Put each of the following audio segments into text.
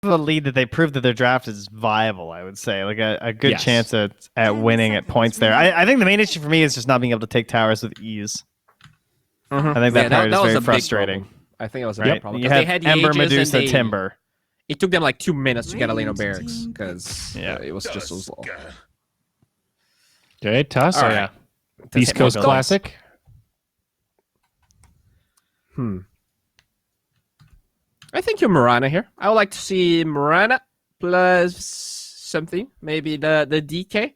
a lead that they proved that their draft is viable, I would say. Like a good chance at winning at points there. I think the main issue for me is just not being able to take towers with ease. I think that part is very frustrating. I think it was a big problem. You Because had they had the Ember, Aegis Medusa, and Timber. It took them like 2 minutes to get a lane of barracks because it was just so slow. Okay, Tuss. All right. Beast Coast Classic. I think you're Mirana here. I would like to see Mirana plus something. Maybe the DK.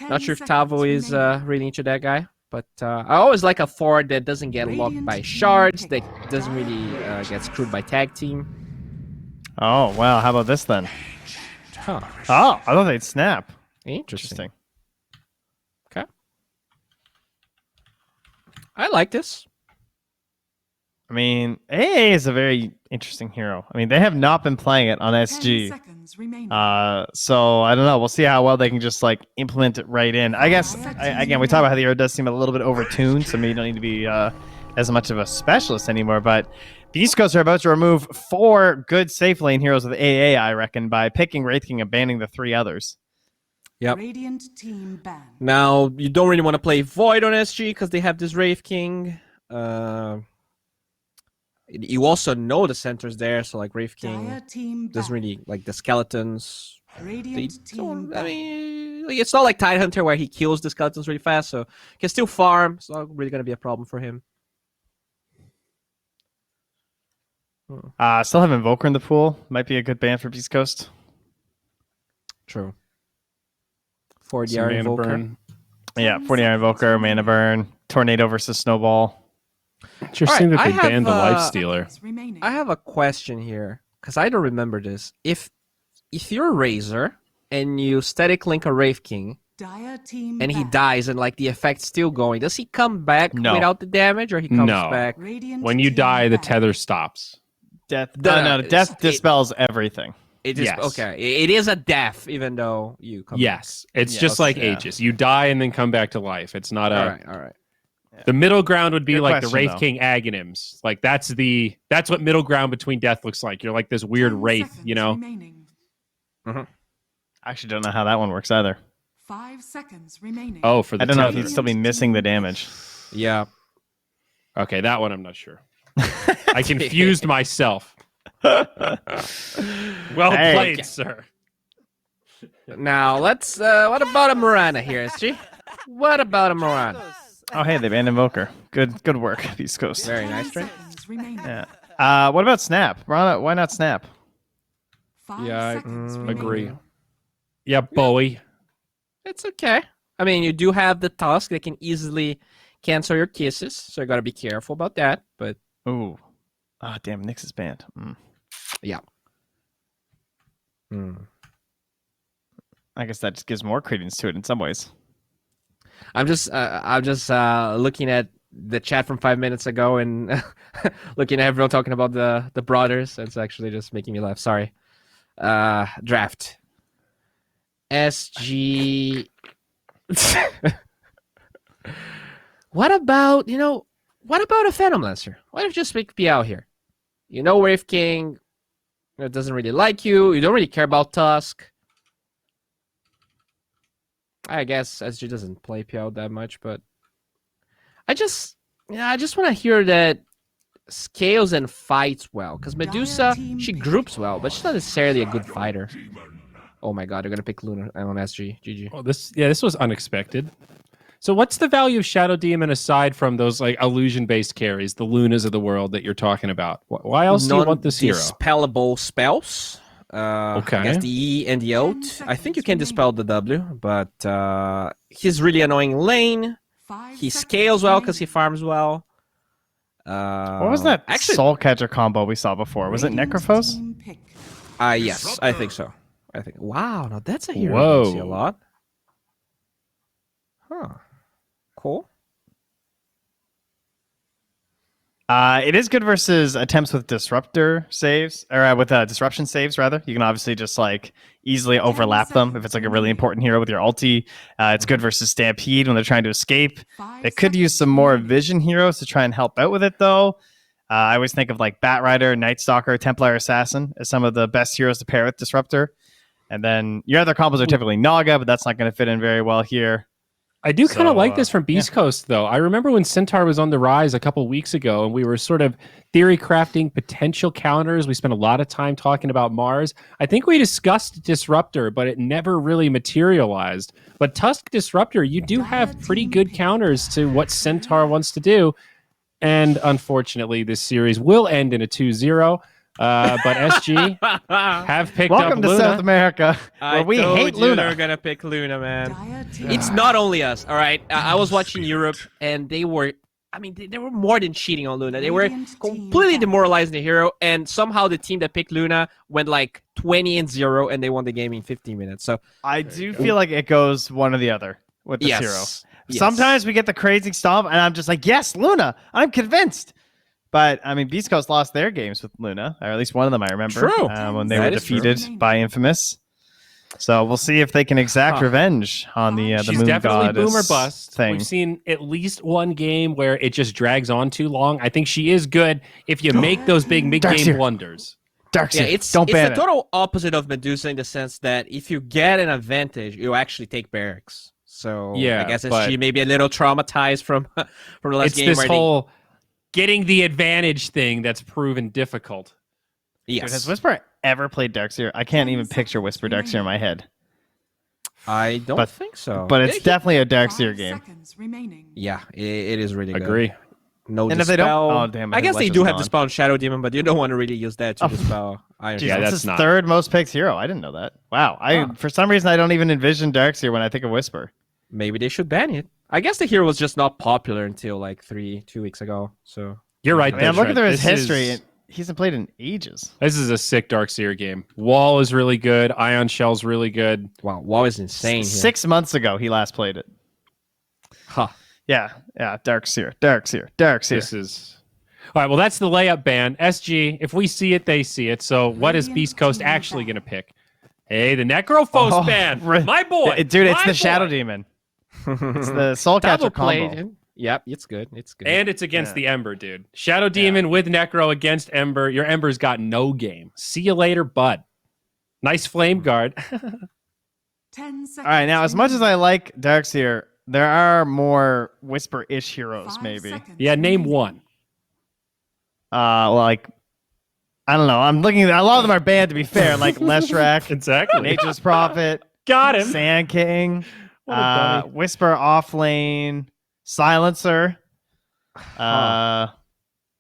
Not sure if Tavo is really into that guy. But I always like a forward that doesn't get locked by shards, that doesn't really get screwed by tag team. Oh, wow. How about this then? Huh. Oh, I thought they'd snap. Interesting. Okay. I like this. I mean, AA is a very interesting hero. I mean, they have not been playing it on SG. So I don't know. We'll see how well they can just like implement it right in. I guess, again, we talk about how the hero does seem a little bit overtuned, so maybe you don't need to be as much of a specialist anymore. But Beast Coast are about to remove 4 good safe lane heroes with AA, I reckon, by picking Wraith King and banning the 3 others. Yep. Now, you don't really want to play Void on SG because they have this Wraith King. You also know the centers there, so like Wraith King doesn't really like the skeletons. I mean, like, it's not like Tidehunter where he kills the skeletons really fast, so he can still farm. It's not really going to be a problem for him. Still have Invoker in the pool. Might be a good ban for Beast Coast. True. 40R Invoker. Burn. Yeah, 40R Invoker, Mana Burn, Tornado versus Snowball. Interesting that they banned the Lifestealer. I have a question here, because I don't remember this. If you're a Razor and you static link a Wraith King, and he dies and like the effect's still going, does he come back without the damage, or he comes back? When you die, the tether stops. Death dispels everything. It just okay. It is a death, even though you come back. It's just like Aegis. You die and then come back to life. It's not all right. The middle ground would be Good like question, the Wraith though. King Aghanims. Like that's what middle ground between death looks like. You're like this weird wraith, you know? I actually don't know how that one works either. 5 seconds remaining. Oh, for the I don't know if tether. he'd still be missing the damage. Yeah. Okay, that one I'm not sure. I confused myself. Well played, sir. Now let's. What about a Mirana here, SG? What about a Mirana? Oh, hey, they banned Invoker. Good work, Beast Coast. Very nice, right? Yeah. What about Snap? Why not Snap? Yeah, I agree. Yeah, Bowie. It's okay. I mean, you do have the Tusk that can easily cancel your kisses, so you gotta be careful about that. But ooh, damn, Nyx is banned. Yeah. I guess that just gives more credence to it in some ways. I'm just looking at the chat from 5 minutes ago and looking at everyone talking about the brothers. It's actually just making me laugh. Sorry. Draft. SG. What about a Phantom Lancer? What if you just make PL here? You know Wraith King doesn't really like you. You don't really care about Tusk. I guess SG doesn't play PL that much, but I just want to hear that scales and fights well. Because Medusa, she groups well, but she's not necessarily a good fighter. Oh my god, they're gonna pick Luna on SG. GG. Oh, this was unexpected. So what's the value of Shadow Demon aside from those like illusion-based carries, the Lunas of the world that you're talking about? Why else do you want this hero? Non-dispellable spells. Okay. I guess the E and the Oat. I think you can dispel the W, but he's really annoying lane. He scales well because he farms well. What was that Soul Catcher combo we saw before? Was it Necrophos? Yes, I think so. Wow, now that's a hero I don't see a lot. Huh. Cool. It is good versus attempts with disruptor saves, or with disruption saves, rather. You can obviously just like easily overlap them if it's like a really important hero with your ulti. It's good versus Stampede when they're trying to escape. They could use some more vision heroes to try and help out with it, though. I always think of like Batrider, Night Stalker, Templar Assassin as some of the best heroes to pair with Disruptor. And then your other combos are typically Naga, but that's not going to fit in very well here. I do kind of So, like this from Beast Coast, though. I remember when Centaur was on the rise a couple weeks ago, and we were sort of theory crafting potential counters. We spent a lot of time talking about Mars. I think we discussed Disruptor, but it never really materialized. But Tusk Disruptor, you do have pretty good counters to what Centaur wants to do. And unfortunately, this series will end in a 2-0. But SG have picked Welcome up to Luna. South America, where we hate Luna. They're gonna pick Luna, man. It's not only us, all right? I was watching Europe, and they were, I mean, they were more than cheating on Luna. They were completely demoralizing the hero, and somehow the team that picked Luna went like 20-0, and they won the game in 15 minutes. So I do feel like it goes one or the other with this hero. Yes. Sometimes we get the crazy stomp, and I'm just like, yes, Luna, I'm convinced. But, I mean, Beast Coast lost their games with Luna, or at least one of them I remember. True. When they That were is true. defeated by Infamous. So we'll see if they can exact revenge on the She's Moon definitely Goddess boom or bust. thing. We've seen at least one game where it just drags on too long. I think she is good if you make those big mid-game Darkseer. blunders. Darkseer, yeah, it's don't ban the total opposite of Medusa in the sense that if you get an advantage, you actually take barracks. So Yeah, I guess but- SG may be a little traumatized from the last It's game. this where whole getting the advantage thing that's proven difficult. they, Dude, yes, has Whisper ever played Darkseer? I can't even picture Whisper Darkseer in my head. I don't but- think so. But it's Yeah, definitely a Darkseer game. Seconds remaining. yeah, it is really good. Agree. No And if they don't- dispel. oh, damn, I I think guess they Lesh do is have gone. dispel and Shadow Demon, but you don't want to really use that to dispel Iron Jeez, Yeah, Fist. that's that's his not- third most picked hero. I didn't know that. Wow. For some reason, I don't even envision Darkseer when I think of Whisper. Maybe they should ban it. I guess the hero was just not popular until like 2 weeks ago. So You're right. I mean, I'm though, looking through Trent. his This history, is- and he hasn't played in ages. This is a sick Darkseer game. Wall is really good. Ion Shell's really good. wow, WoW is insane. Here. 6 months ago, he last played it. Huh. Yeah, Darkseer. This is all right. Well, that's the layup ban. SG, if we see it, they see it. So, what is Beast Coast actually going to pick? Hey, the Necrophos ban, my boy, Dude, it's my the Shadow boy. Demon. It's the Soul Catcher Tavo played combo. it. Yep, it's good. It's good. And it's against Yeah. the Ember, dude. Shadow Demon with Necro against Ember. Your Ember's got no game. See you later, bud. Nice Flame Guard. 10 seconds. All right, now, as much as I like Darkseer, there are more Whisper-ish heroes, 5 maybe. seconds Yeah, name remaining. one. Like, I don't know. I'm looking at a lot of them are banned, to be fair, like Leshrac, Exactly. Nature's Prophet, Got him. Sand King, What a dummy. Whisper off lane, Silencer. That's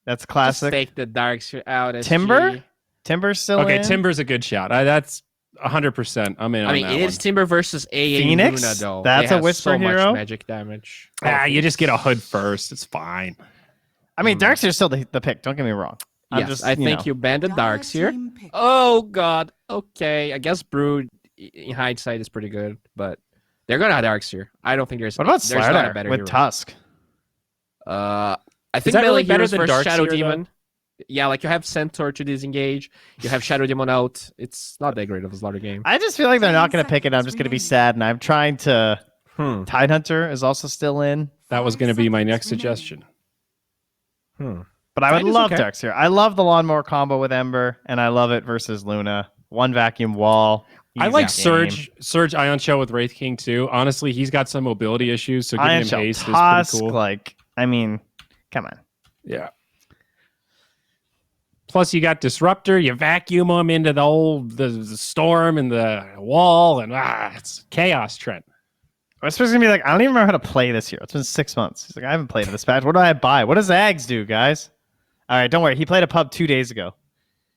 Just classic. take the Darkseer out. SG. Timber? Timber's still Okay, in. Timber's a good shot. That's 100%. I'm in I on mean, that it is one. Timber versus AA Phoenix? Luna, though. That's They a have Whisper so hero? much magic damage. You just get a hood first. It's fine. I mean, Darkseer's still the pick. Don't get me wrong. I'm Yes, just, I think know. you banned the Dire Darkseer. team pick. Oh god. Okay, I guess Brood in hindsight is pretty good, but they're gonna have Darkseer. I don't think there's. What about there's not a Slardar better with hero. Tusk? I think that melee really better heroes than versus Shadow Darkseer, though? Demon. Yeah, like you have Centaur to disengage, you have Shadow Demon out. It's not that great of a slaughter game. I just feel like they're 10 not going to pick it. I'm seconds just going to be remaining. sad, and I'm trying to. Hmm. Tidehunter is also still in, That was 5 going to be my seconds next remaining. suggestion. but I would Tide is love okay. Darkseer. I love the Lawnmower combo with Ember, and I love it versus Luna. One vacuum wall. I easy like game. Surge Ion Shell with Wraith King too. Honestly, he's got some mobility issues, so giving Iron him Shell haste Tusk, is pretty cool. like, I mean, come on. Yeah. Plus, you got Disruptor. You vacuum them into the storm and the wall, and it's chaos, Trent. Whisper's gonna be like, I don't even remember how to play this hero. It's been 6 months. He's like, I haven't played this patch. What do I buy? What does Zags do, guys? All right, don't worry. He played a pub 2 days ago.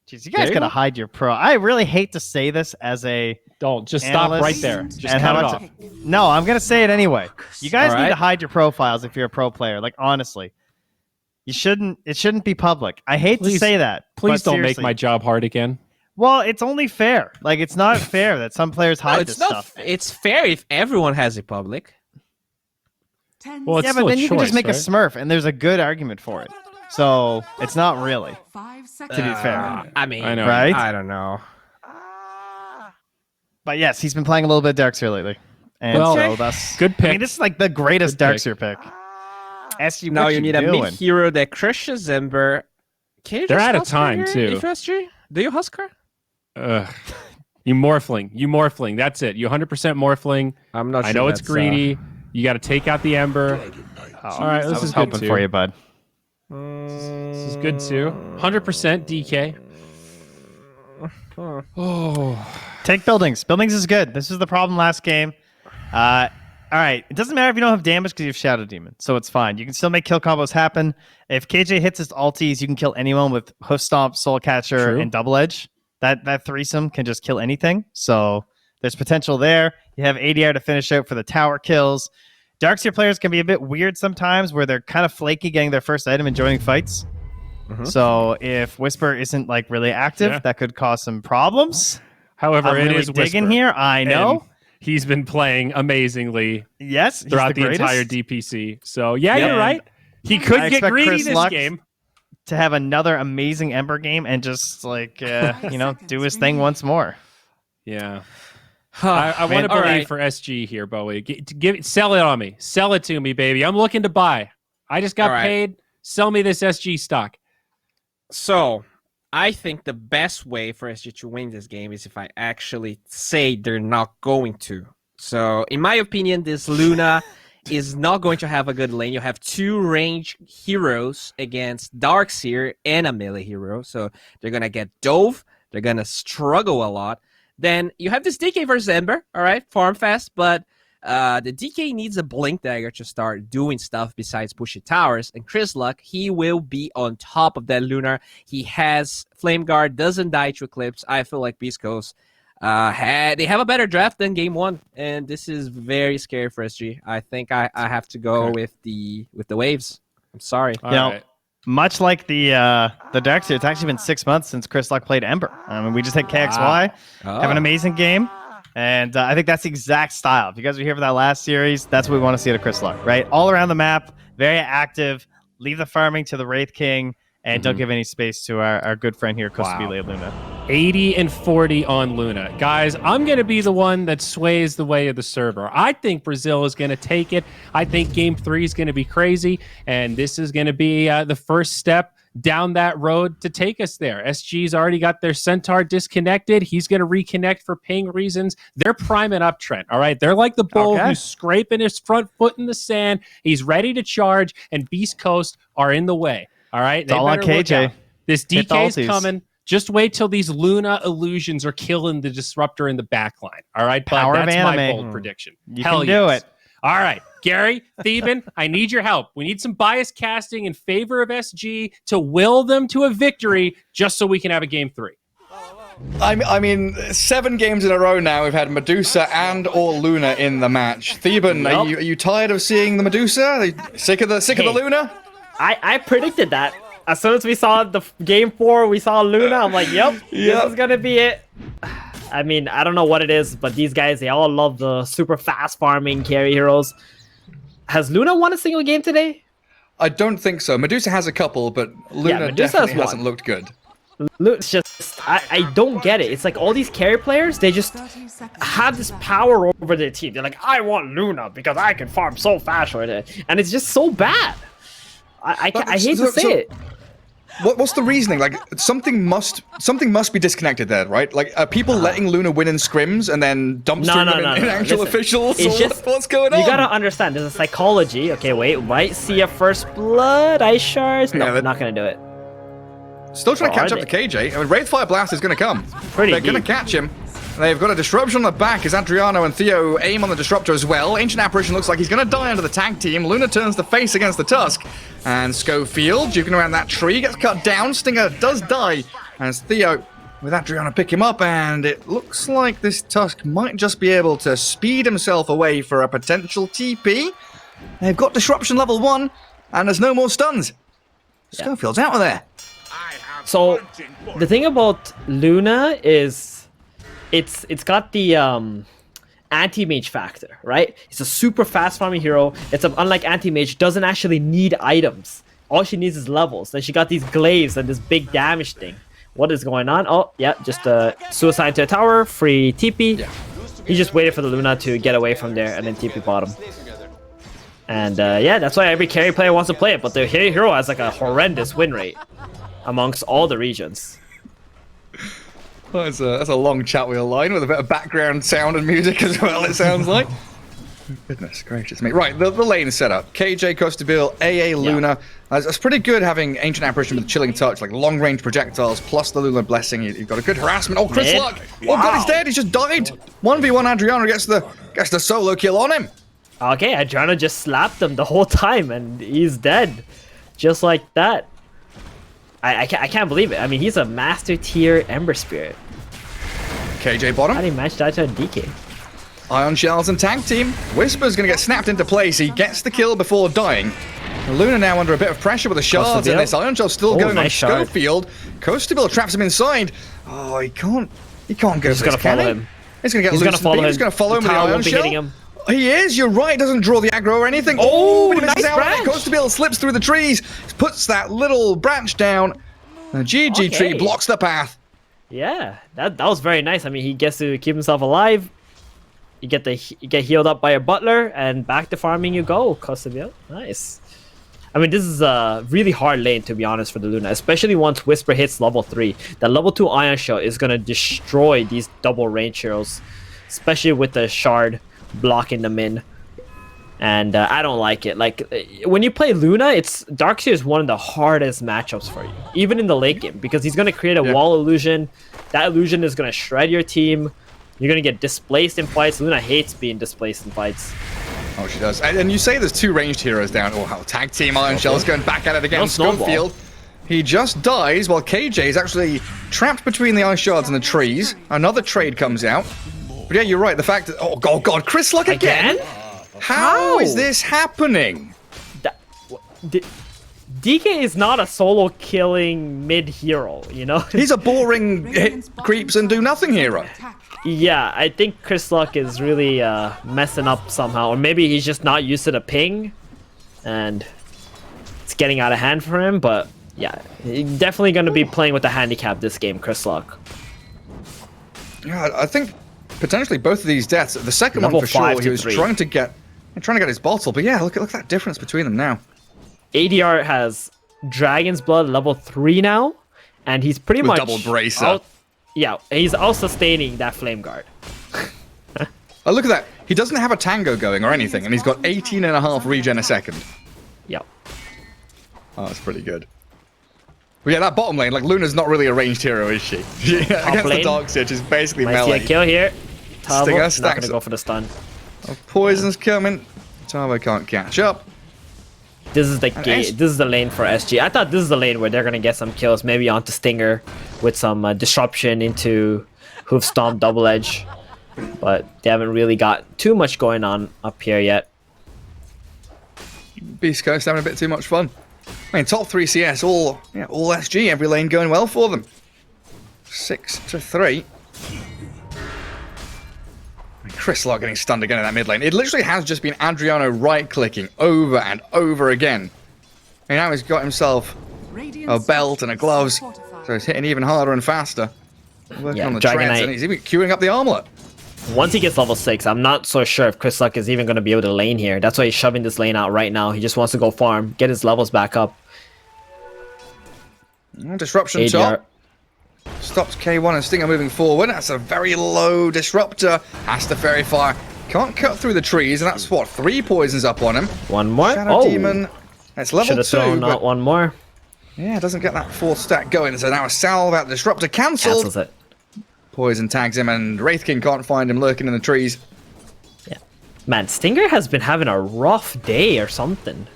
Jeez, you guys There you gotta go. hide your pro. I really hate to say this as a Don't just stop Analyst right there. Just and cut how it much- off. No, I'm gonna say it anyway. You guys All need right. to hide your profiles if you're a pro player. Like, honestly, you shouldn't. It shouldn't be public. I hate to Please- say that. Please but don't make seriously. my job hard again. Well, it's only fair. Like, it's not fair that some players No, hide it's this not. stuff. It's fair if everyone has it public. 10 Well, it's Yeah, still but a then you can just choice, make a right? Smurf, and there's a good argument for it. So it's not really. 5 seconds. To be fair. remaining. I mean, I know. Right? I don't know. But yes, he's been playing a little bit Darkseer lately, and Well, so that's good I mean, pick. this is like the greatest Good pick. Darkseer pick. SG, Now what you need a doing? mid hero that crushes Ember Can you They're just out of Husker time, here too. if SG? Do you Husker? You Morphling. That's it. You 100% Morphling. I'm not sure. I know it's that's, greedy. You got to take out the Ember. All right, I this was is good hoping too. for you, bud. This is good too. 100% DK. Oh, Take buildings. Buildings is good. This is the problem last game. All right. It doesn't matter if you don't have damage because you have Shadow Demon, so it's fine. You can still make kill combos happen. If KJ hits his ulties, you can kill anyone with Hoof Stomp, Soul Catcher, True. and Double Edge. That threesome can just kill anything. So there's potential there. You have ADR to finish out for the tower kills. Darkseer players can be a bit weird sometimes where they're kind of flaky getting their first item and joining fights. So if Whisper isn't like really active, that could cause some problems. however, I'm it really is digging Whisper. here. I know. And he's been playing amazingly Yes, he's throughout the greatest. entire DPC. So yeah, Yep. you're right. He I could get expect greedy Chris this Luck game. to have another amazing Ember game and just like do his thing once more. Yeah. I want to Man, all believe right. for SG here, Bowie. Sell it on me. Sell it to me, baby. I'm looking to buy. I just got All right. paid. Sell me this SG stock. So, I think the best way for SG to win this game is if I actually say they're not going to. So, in my opinion, this Luna is not going to have a good lane. You have two range heroes against Darkseer and a melee hero. So, they're going to get dove. They're going to struggle a lot. Then you have this DK versus Ember, all right, farm fast, but the DK needs a Blink Dagger to start doing stuff besides pushing towers, and Chris Luck, he will be on top of that Lunar. He has Flame Guard, doesn't die to Eclipse. I feel like Beast Coast, they have a better draft than Game 1, and this is very scary for SG. I think I have to go with the waves. I'm sorry. All know, right. Much like the Darkseer, it's actually been 6 months since Chris Luck played Ember. We just hit KXY, have an amazing game, and I think that's the exact style. If you guys were here for that last series, that's what we want to see out of Chris Luck, right? All around the map, very active, leave the farming to the Wraith King, and don't give any space to our good friend here, Kostabile Luna. 80 and 40 on Luna. Guys, I'm going to be the one that sways the way of the server. I think Brazil is going to take it. I think Game 3 is going to be crazy, and this is going to be the first step down that road to take us there. SG's already got their Centaur disconnected. He's going to reconnect for ping reasons. They're priming up Trent, all right? They're like the bull who's scraping his front foot in the sand. He's ready to charge, and Beast Coast are in the way, all right? It's all on KJ. This Hit the DK is ultis. coming. Just wait till these Luna illusions are killing the disruptor in the backline. All right, Power but of that's my anime. bold prediction. You Hell can do yes. it. All right, Gary, Theben, I need your help. We need some bias casting in favor of SG to will them to a victory just so we can have a Game 3. I mean, 7 games in a row now we've had Medusa and or Luna in the match. Theben, are you tired of seeing the Medusa? Are you sick of the Luna? I predicted that. As soon as we saw the Game 4, we saw Luna, I'm like, yep, this is gonna be it. I mean, I don't know what it is, but these guys, they all love the super fast farming carry heroes. Has Luna won a single game today? I don't think so. Medusa has a couple, but Luna Medusa has definitely one. hasn't looked good. It's just, I don't get it. It's like all these carry players, they just 30 seconds. have this power over their team. They're like, I want Luna because I can farm so fast with it. And it's just so bad. I hate to say it. What's the reasoning? Like something must be disconnected there, right? Like are people letting Luna win in scrims and then dumpstering them in actual Listen, officials? it's Or just, what's going on? You gotta understand, there's a psychology. Okay, wait, might see a first blood, ice shards. No, Yeah, not gonna do it. Still trying to Or catch are up to KJ. I mean, Wraithfire Blast is going to come. Pretty They're going to deep. catch him. They've got a disruption on the back as Adriano and Theo aim on the disruptor as well. Ancient Apparition looks like he's going to die under the tag team. Luna turns the face against the Tusk. And Schofield, juking around that tree, gets cut down. Stinger does die as Theo, with Adriano, pick him up. And it looks like this Tusk might just be able to speed himself away for a potential TP. They've got disruption level 1, and there's no more stuns. Schofield's out of there. So the thing about Luna is it's got the anti-mage factor, right? It's a super fast farming hero. Unlike anti-mage, doesn't actually need items. All she needs is levels. Then she got these glaives and this big damage thing. What is going on? Oh, yeah, just a suicide to a tower, free TP. Yeah. He just waited for the Luna to get away from there and then TP bottom. And yeah, that's why every carry player wants to play it, but the hero has like a horrendous win rate. amongst all the regions. Well, that's a long chat wheel line with a bit of background sound and music as well, it sounds like. Goodness gracious me. Right, the lane setup. KJ, Costabile, AA, Luna. It's pretty good having Ancient Apparition with Chilling Touch, like long-range projectiles, plus the Luna Blessing. You've got a good harassment. Oh, Chris Luck! Oh god, he's dead! He's just died! 1v1 Adriano gets the solo kill on him. Okay, Adriano just slapped him the whole time, and he's dead. Just like that. I can't believe it. I mean, he's a master tier Ember Spirit. KJ bottom. How do you match that to a DK? Ion Shells and tag team. Whisper's going to get snapped into place. He gets the kill before dying. Luna now under a bit of pressure with the shards, and this Ion Shell still going on Schofield. Costabile traps him inside. Oh, he can't go He's for gonna this, can follow he? him. He's going to get He's loose. gonna follow him. He's going to follow him with the Tower Ion won't be hitting Shell. him. He is, you're right, doesn't draw the aggro or anything. Oh, but he misses nice out on it. branch. Costabile slips through the trees, puts that little branch down. The GG tree Okay. blocks the path. Yeah, that was very nice. I mean, he gets to keep himself alive. You get healed up by a butler, and back to farming you go, Costabile. Nice. I mean, this is a really hard lane, to be honest, for the Luna, especially once Whisper hits level 3. The level 2 Ion Shell is going to destroy these double range heroes, especially with the shard blocking them in. And I don't like it. Like, when you play Luna, Darkseer is one of the hardest matchups for you, even in the late game, because he's going to create a wall illusion. That illusion is going to shred your team. You're going to get displaced in fights. Luna hates being displaced in fights. Oh, she does. And you say there's 2 ranged heroes down. Oh, how tag team Iron Shell's going back at it again. No snowball. Schofield, he just dies while KJ is actually trapped between the ice shards and the trees. Another trade comes out. But yeah, you're right. The fact that... Oh, God. Chris Luck again? How is this happening? DK is not a solo killing mid hero, you know? He's a boring hit creeps and do nothing hero. Yeah, I think Chris Luck is really messing up somehow. Or maybe he's just not used to the ping. And it's getting out of hand for him. But yeah, he's definitely going to be playing with the handicap this game, Chris Luck. Yeah, I think potentially both of these deaths. The second Level one for sure, 5 he to was 3. trying to get his bottle. But yeah, look at that difference between them now. ADR has Dragon's Blood level 3 now. And he's pretty With much... double bracer. Yeah, he's also sustaining that Flame Guard. Oh, look at that. He doesn't have a tango going or anything, and he's got 18.5 regen a second. Yep. Oh, that's pretty good. But yeah, that bottom lane, like, Luna's not really a ranged hero, is she? Against lane. the Darkseer, she's basically Might see melee. a kill here. Tavo, Stinger not stacks gonna it. go for the stun. Oh, poison's coming. Tavo can't catch up. This is the gate. This is the lane for SG. I thought this is the lane where they're gonna get some kills, maybe onto Stinger with some disruption into Hoof Stomp Double Edge, but they haven't really got too much going on up here yet. Beast Coast having a bit too much fun. I mean, top 3 CS, all SG, every lane going well for them. 6-3. Chris Locke getting stunned again in that mid lane. It literally has just been Adriano right-clicking over and over again. And now he's got himself a belt and a gloves, so he's hitting even harder and faster. Working on the treads, and he's even queuing up the armlet. Once he gets level 6, I'm not so sure if Chris Luck is even going to be able to lane here. That's why he's shoving this lane out right now. He just wants to go farm, get his levels back up. Disruption ADR. top. Stops K1 and Stinger moving forward. That's a very low disruptor. Has to very far. Can't cut through the trees, and that's what, 3 poisons up on him. One more. Shadow Demon. That's level Should have 2. thrown But out one more. yeah, doesn't get that 4th stack going. So now a salve out disruptor cancelled. Cancels it. Poison tags him, and Wraith King can't find him lurking in the trees. Yeah. Man, Stinger has been having a rough day or something.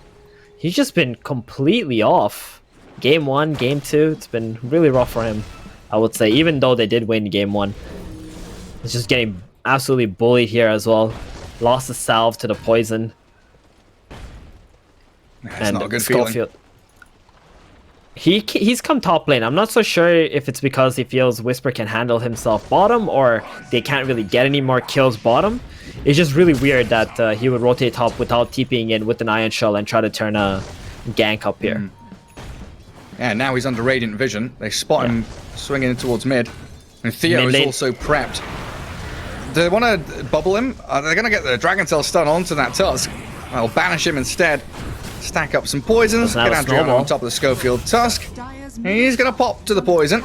He's just been completely off. Game 1, game 2, it's been really rough for him, I would say, even though they did win game 1. He's just getting absolutely bullied here as well. Lost the salve to the poison. That's not a good feeling. He's come top lane. I'm not so sure if it's because he feels Whisper can handle himself bottom, or they can't really get any more kills bottom. It's just really weird that he would rotate top without TPing in with an Iron Shell and try to turn a gank up here. Yeah, now he's under Radiant Vision. They spot him swinging towards mid. And Theo is also prepped. Do they want to bubble him? They're going to get the Dragon Tail stun onto that Tusk. I'll banish him instead. Stack up some poisons. Get Adriano on top of the Schofield Tusk. He's going to pop to the poison.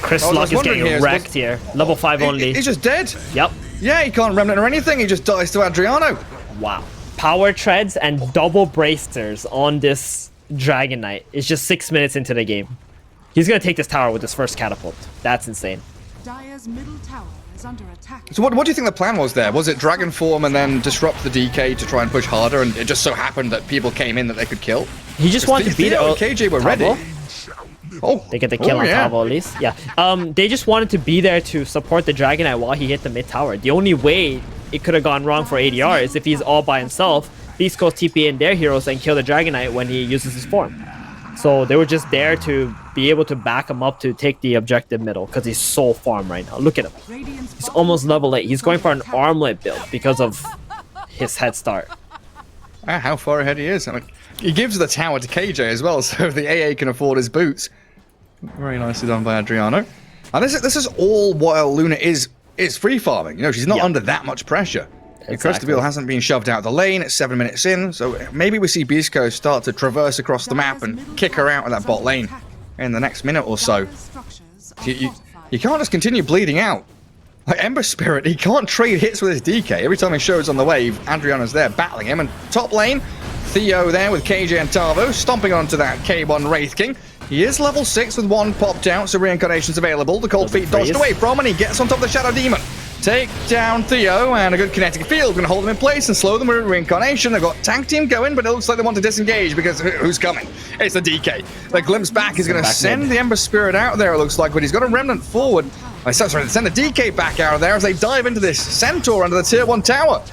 Chris I was Luck is wondering getting here, wrecked here. Level 5 only. He's just dead. Yep. Yeah, he can't remnant or anything. He just dies to Adriano. Wow. Power treads and double bracers on this Dragon Knight. It's just 6 minutes into the game. He's going to take this tower with his first catapult. That's insane. Dire's middle tower is under attack. So what do you think the plan was there? Was it Dragon Form and then disrupt the DK to try and push harder, and it just so happened that people came in that they could kill? He just wanted to beat Theo it. and KJ were ready. Oh, They get the kill on yeah. Tavo at least. Yeah. They just wanted to be there to support the Dragon Knight while he hit the mid tower. The only way it could have gone wrong for ADR is if he's all by himself. Beast Coast TP in their heroes and kill the Dragon Knight when he uses his form. So they were just there to be able to back him up to take the objective middle because he's so farm right now. Look at him. He's almost level 8. He's going for an armlet build because of his head start. How far ahead he is. I mean, he gives the tower to KJ as well, so the AA can afford his boots. Very nicely done by Adriano. And this is all while Luna is free farming. You know, she's not under that much pressure. Exactly. Crystal hasn't been shoved out of the lane. It's 7 minutes in, so maybe we see Beastcoast start to traverse across the map and kick her out of that bot lane in the next minute or so. You can't just continue bleeding out. Like Ember Spirit, he can't trade hits with his DK. Every time he shows on the wave, Adriano's there battling him. And top lane, Theo there with KJ and Tavo, stomping onto that K1 Wraith King. He is level 6 with 1 popped out, so reincarnation's available. The cold feet dodged away from, and he gets on top of the Shadow Demon. Take down Theo, and a good kinetic field. Going to hold them in place and slow them with reincarnation. They've got tag team going, but it looks like they want to disengage because who's coming? It's the DK. The glimpse back is going to send the Ember Spirit out there, it looks like, but he's got a remnant forward. Sorry, send the DK back out of there as they dive into this Centaur under the tier 1 tower.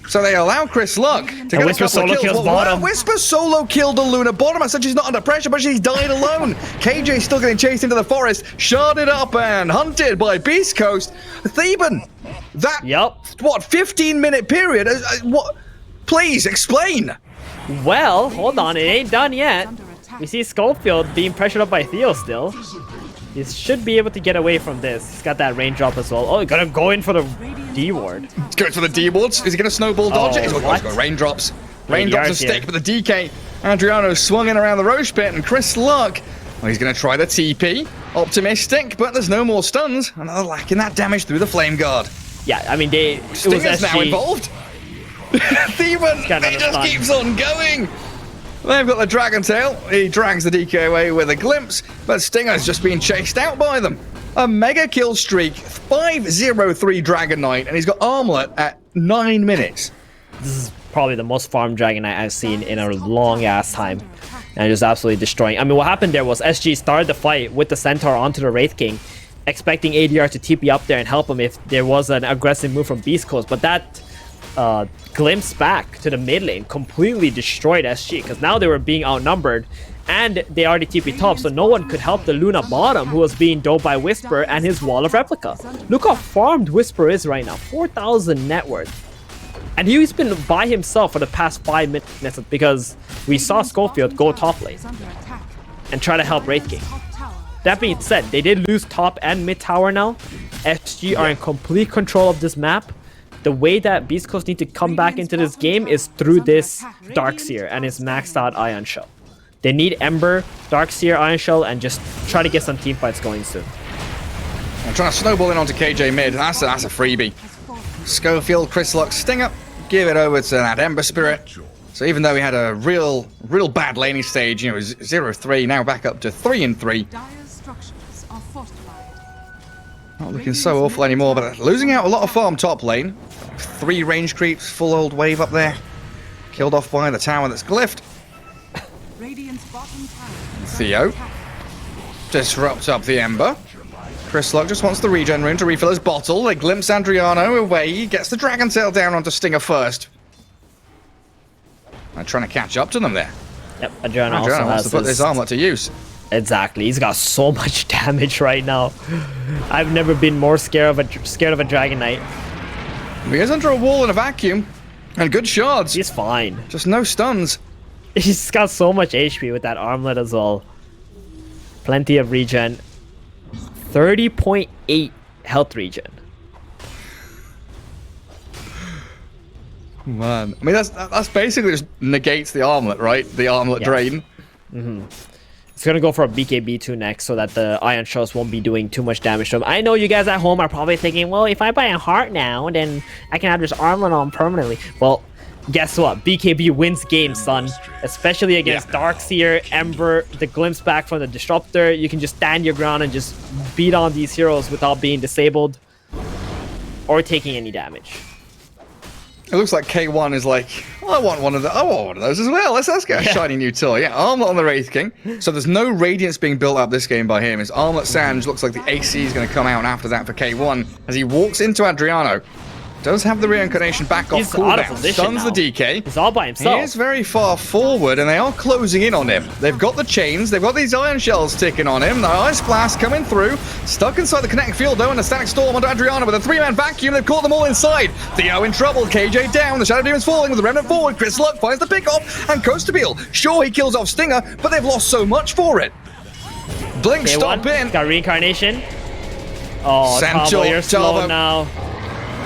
So they allow Chris Luck to get a Whisper couple solo of kills. kills bottom. Whisper solo killed the Luna bottom. I said she's not under pressure, but she's died alone. KJ still getting chased into the forest, sharded up and hunted by Beast Coast. Theban, that, what, 15-minute period? What? Please, explain. Well, hold on. It ain't done yet. We see Schofield being pressured up by Theo still. He should be able to get away from this. He's got that raindrop as well. Oh, he's gonna go in for the D ward. He's going for the D wards. Is he gonna snowball dodge it? He's what? got raindrops. Raindrops and stick, here. but the DK, Adriano swung in around the Roche pit, and Chris Luck, well, he's gonna try the TP. Optimistic, but there's no more stuns, and they're lacking that damage through the Flame Guard. Yeah, I mean, it was Stinger's SG. now involved. Theban, he just keeps on going. They've got the Dragon Tail. He drags the DK away with a glimpse, but Stinger's just being chased out by them. A mega kill streak, 5-0-3 Dragon Knight, and he's got Armlet at 9 minutes. This is probably the most farmed Dragon Knight I've seen in a long ass time. And just absolutely destroying. I mean, what happened there was SG started the fight with the Centaur onto the Wraith King, expecting ADR to TP up there and help him if there was an aggressive move from Beast Coast, but that glimpse back to the mid lane completely destroyed SG because now they were being outnumbered and they already TP top, so no one could help the Luna bottom who was being doped by Whisper and his wall of replica. Look how farmed Whisper is right now, 4,000 net worth. And he's been by himself for the past 5 minutes because we saw Schofield go top lane and try to help Wraith King. That being said, they did lose top and mid tower now. SG are in complete control of this map. The way that Beast Coast need to come back into this game is through this Darkseer and his maxed out Ion Shell. They need Ember, Darkseer, Ion Shell, and just try to get some team fights going soon. I'm trying to snowball in onto KJ mid. That's a freebie. Schofield, Chris Luck, Stinger, give it over to that Ember Spirit. So even though we had a real bad laning stage, you know, 0-3, now back up to 3-3. Not looking so awful anymore, but losing out a lot of farm top lane. 3 range creeps, full old wave up there. Killed off by the tower that's glyphed. Theo disrupts up the Ember. Chris Luck just wants the regen rune to refill his bottle. They glimpse Adriano away. He gets the Dragon Tail down onto Stinger first. I'm trying to catch up to them there. Yep, Adriano also wants has to put this armlet to use. Exactly, he's got so much damage right now. I've never been more scared of a Dragon Knight. He is under a wall in a vacuum, and good shards. He's fine. Just no stuns. He's got so much HP with that armlet as well. Plenty of regen. 30.8 health regen. Man, I mean that's basically just negates the armlet, right? The armlet drain. Mm-hmm. It's gonna go for a BKB2 next so that the Iron Shells won't be doing too much damage to him. I know you guys at home are probably thinking, well, if I buy a heart now, then I can have this armlet on permanently. Well, guess what? BKB wins games, son. Especially against Darkseer, Ember, the glimpse back from the Disruptor. You can just stand your ground and just beat on these heroes without being disabled or taking any damage. It looks like K1 is like, I want one of those as well. Let's get a shiny new toy. Yeah, Armlet on the Wraith King. So there's no Radiance being built up this game by him. His Armlet Sange looks like the AC is going to come out after that for K1 as he walks into Adriano. Does have the reincarnation back off He's out of cooldown. position Stuns now. the DK. He's all by himself. He is very far forward, and they are closing in on him. They've got the chains. They've got these iron shells ticking on him. The ice blast coming through. Stuck inside the kinetic field, though, and a static storm onto Adriano with a 3-man vacuum. They've caught them all inside. Theo in trouble. KJ down. The Shadow Demon's falling with the remnant forward. Chris Luck finds the pick-off, and Coastabile. Sure, he kills off Stinger, but they've lost so much for it. Blink, stop in. Got reincarnation. Oh, Sancho, Tavo, you're slow Tavo. now.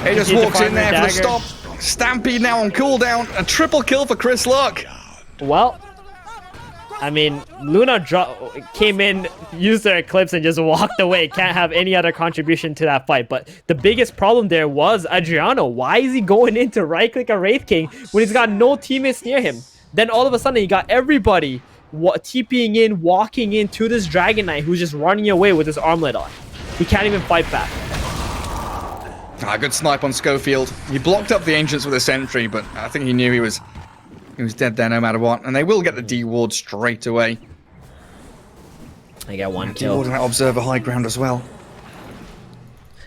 He just Need to walks farm in there your for the dagger. stop. Stampede now on cooldown. A triple kill for Chris Luck. Well, I mean, Luna came in, used their Eclipse, and just walked away. Can't have any other contribution to that fight. But the biggest problem there was Adriano. Why is he going in to right-click a Wraith King when he's got no teammates near him? Then all of a sudden, he got everybody TPing in, walking into this Dragon Knight who's just running away with his armlet on. He can't even fight back. Good snipe on Schofield. He blocked up the Ancients with a sentry, but I think he knew he was dead there no matter what. And they will get the D ward straight away. They got one D kill. ward might observe a high ground as well.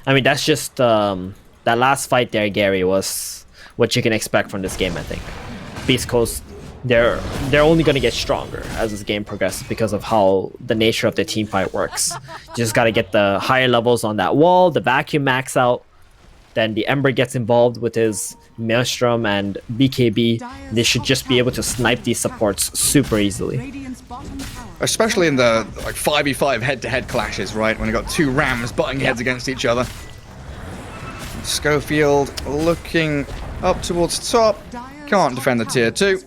I mean, that's just that last fight there, Gary, was what you can expect from this game. I think Beast Coast, they're only going to get stronger as this game progresses because of how the nature of the team fight works. You just got to get the higher levels on that wall, the vacuum max out. Then the Ember gets involved with his Maelstrom and BKB. They should just be able to snipe these supports super easily. Radiant's bottom tower. Especially in the 5v5 head-to-head clashes, right? When you've got two Rams butting heads against each other. Schofield looking up towards top. Can't defend the tier 2.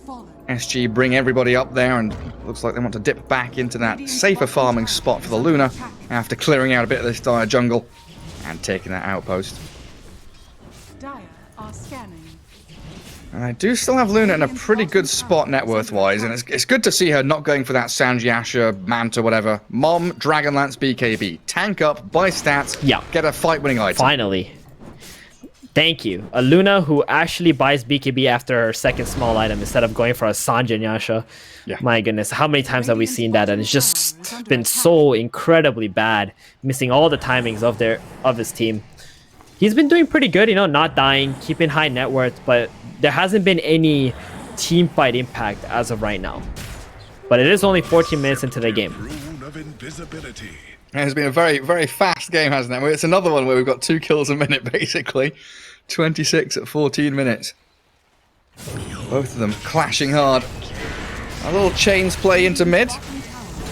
SG bring everybody up there, and looks like they want to dip back into that safer farming spot for the Luna after clearing out a bit of this dire jungle and taking that outpost. Dire are scanning. And I do still have Luna in a pretty good spot net worth-wise, and it's good to see her not going for that Sanji Asher, Manta, whatever. Mom, Dragonlance, BKB. Tank up, buy stats, get a fight-winning item. Finally. Thank you. A Luna who actually buys BKB after her second small item instead of going for a Sanji and Yasha. Yeah. My goodness, how many times have we seen that? And it's just been so incredibly bad, missing all the timings of his team. He's been doing pretty good, not dying, keeping high net worth, but there hasn't been any team fight impact as of right now. But it is only 14 minutes into the game. It's been a very, very fast game, hasn't it? It's another one where we've got 2 kills a minute, basically. 26 at 14 minutes. Both of them clashing hard. A little chains play into mid.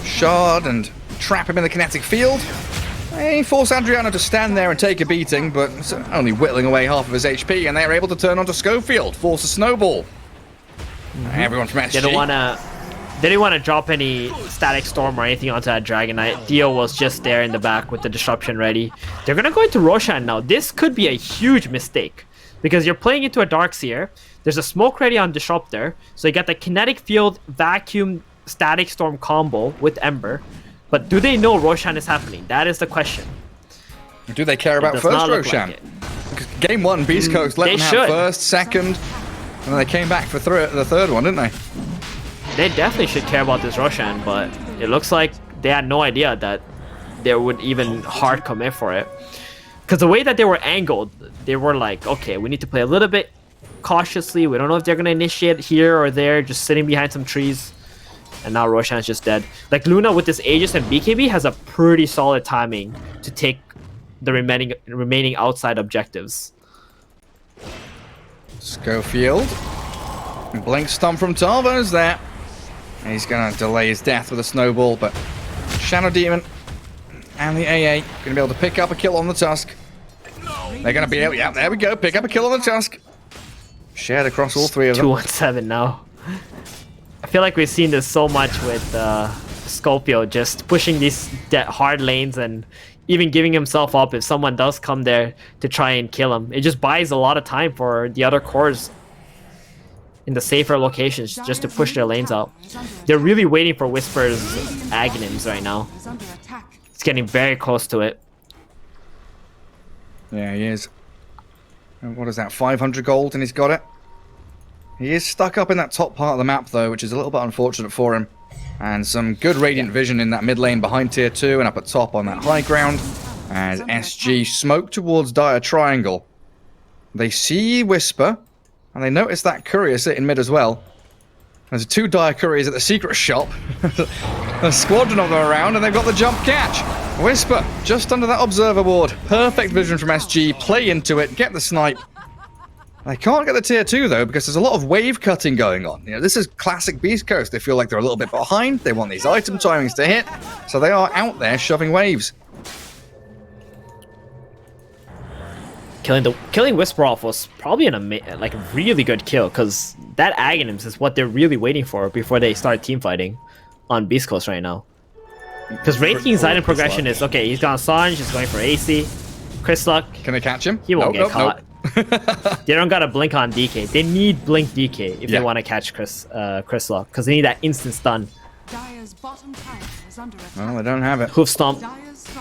Shard and trap him in the kinetic field. They force Adriano to stand there and take a beating, but it's only whittling away half of his HP, and they're able to turn onto Schofield, force a snowball. Everyone from SG. They didn't want to drop any static storm or anything onto that Dragon Knight. Theo was just there in the back with the disruption ready. They're gonna go into Roshan now. This could be a huge mistake because you're playing into a Darkseer. There's a smoke ready on Disruptor, so you got the kinetic field vacuum static storm combo with Ember. But do they know Roshan is happening? That is the question. Do they care about first Roshan? Like Game 1, Beast Coast let they them should. have first, second, and then they came back for the third one, didn't they? They definitely should care about this Roshan, but it looks like they had no idea that they would even hard commit for it. Because the way that they were angled, they were like, okay, we need to play a little bit cautiously. We don't know if they're going to initiate here or there, just sitting behind some trees. And now Roshan's just dead. Like, Luna with this Aegis and BKB has a pretty solid timing to take the remaining outside objectives. Schofield. Blink stomp from Tarvo's there. And he's going to delay his death with a snowball, but Shadow Demon and the AA going to be able to pick up a kill on the Tusk. They're going to be able, yeah, there we go, pick up a kill on the Tusk. Shared across all 3 of them. 2-1-7 now. I feel like we've seen this so much with Scorpio just pushing these hard lanes and even giving himself up if someone does come there to try and kill him. It just buys a lot of time for the other cores in the safer locations just to push their lanes out. They're really waiting for Whisper's Aghanims right now. It's getting very close to it. Yeah, he is. And what is that, 500 gold, and he's got it? He is stuck up in that top part of the map, though, which is a little bit unfortunate for him. And some good Radiant vision in that mid lane behind tier 2 and up at top on that high ground. As SG smoke towards Dire Triangle. They see Whisper, and they notice that courier sitting mid as well. There's 2 Dire couriers at the secret shop. A squadron of them around, and they've got the jump catch. Whisper, just under that observer ward. Perfect vision from SG. Play into it, get the snipe. They can't get the tier 2 though, because there's a lot of wave cutting going on. You know, this is classic Beast Coast. They feel like they're a little bit behind. They want these item timings to hit, so they are out there shoving waves. Killing Whisper off was probably like a really good kill, because that Aghanims is what they're really waiting for before they start team fighting on Beast Coast right now. Because Wraith King's item progression is okay. He's gone Sange. He's going for AC. Chris Luck. Can they catch him? He won't get caught. They don't gotta blink on DK. They need blink DK if they want to catch Chris Luck, because they need that instant stun. Well, they don't have it. Hoof Stomp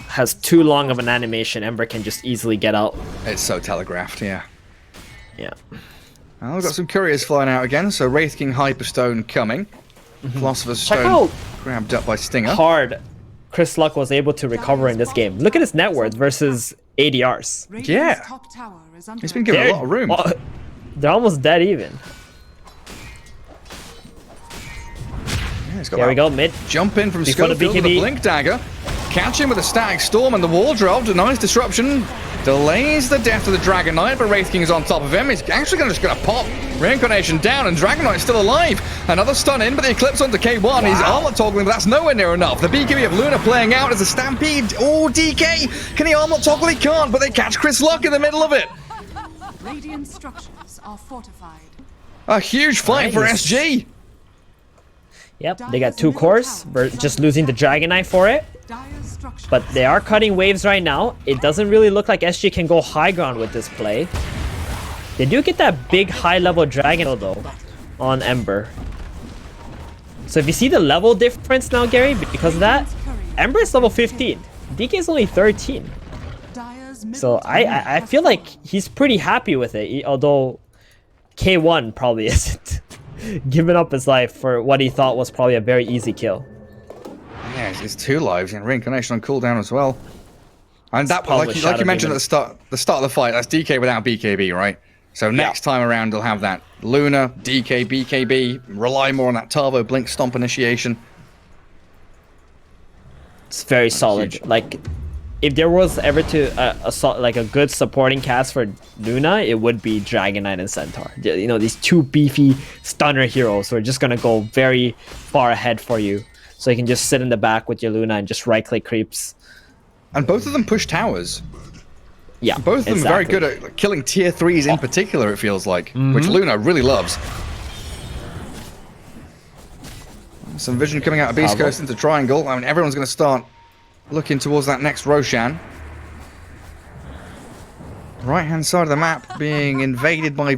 has too long of an animation. Ember can just easily get out. It's so telegraphed, yeah. Yeah. Well, we've got some couriers flying out again, so Wraith King Hyperstone coming. Philosopher's Check Stone out grabbed up by Stinger. hard Chris Luck was able to recover in this game. Look at his net worth versus ADRs. Yeah. He's been given a lot of room. They're almost dead even. Yeah, There we go, mid. Jump in from Before the Schofield with a BKB. Blink Dagger. Catch him with a Static Storm and the wall dropped. A nice disruption. Delays the death of the Dragon Knight, but Wraith King's on top of him. He's actually just going to pop. Reincarnation down, and Dragon Knight's still alive. Another stun in, but the Eclipse onto K1. Wow. He's armor toggling, but that's nowhere near enough. The BKB of Luna playing out as a Stampede. Oh, DK! Can he armor toggle? He can't, but they catch Chris Luck in the middle of it. Radiant structures are fortified. A huge fight for Nice. SG. Yep, they got 2 cores. We're just losing the Dragon Knight for it. But they are cutting waves right now. It doesn't really look like SG can go high ground with this play. They do get that big high-level Dragon though on Ember. So if you see the level difference now, Gary, because of that, Ember is level 15. DK is only 13. So I feel like he's pretty happy with it, although K1 probably isn't. Giving up his life for what he thought was probably a very easy kill. Yeah, it's 2 lives and Reincarnation on cooldown as well. And that, like you mentioned at the start of the fight, that's DK without BKB, right? So next time around, they'll have that Luna, DK, BKB, rely more on that Tavo Blink Stomp initiation. It's very solid. Huge. Like, if there was ever like a good supporting cast for Luna, it would be Dragon Knight and Centaur. You know, these 2 beefy stunner heroes who are just gonna go very far ahead for you. So you can just sit in the back with your Luna and just right-click creeps. And both of them push towers. Yeah, Both of them are very good at killing tier 3s in particular, it feels like, which Luna really loves. Some vision coming out of Beast Coast into Triangle. I mean, everyone's going to start looking towards that next Roshan. Right-hand side of the map being invaded by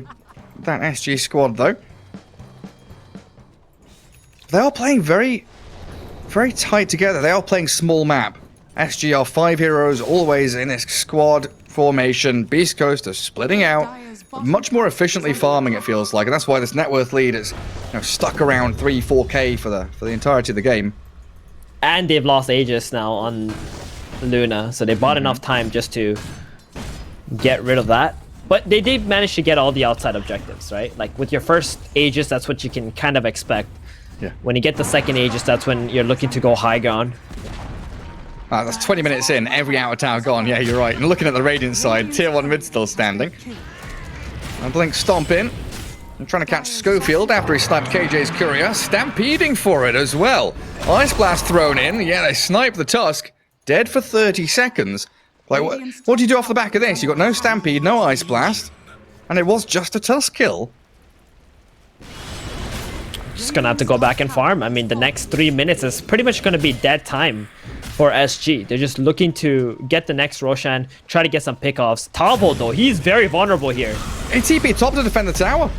that SG squad, though. They are playing very, very tight together. They are playing small map. SG are 5 heroes, always in this squad formation. Beast Coast are splitting out, much more efficiently farming, it feels like, and that's why this net worth lead is stuck around 3-4k for the entirety of the game. And they've lost Aegis now on Luna, so they bought enough time just to get rid of that. But they did manage to get all the outside objectives, right? Like with your first Aegis, that's what you can kind of expect. Yeah. When you get the second Aegis, that's when you're looking to go high ground. That's 20 minutes in, every outer tower gone. Yeah, you're right. And looking at the Radiant side, tier 1 mid still standing. And Blink Stomp in. I'm trying to catch Schofield after he sniped KJ's Courier. Stampeding for it as well. Ice Blast thrown in. Yeah, they snipe the Tusk. Dead for 30 seconds. Like, what do you do off the back of this? You got no Stampede, no Ice Blast. And it was just a Tusk kill. just gonna have to go back and farm. I mean, the next 3 minutes is pretty much gonna be dead time for SG. They're just looking to get the next Roshan, try to get some pickoffs. Tavo, though, he's very vulnerable here. He TP top to defend the tower.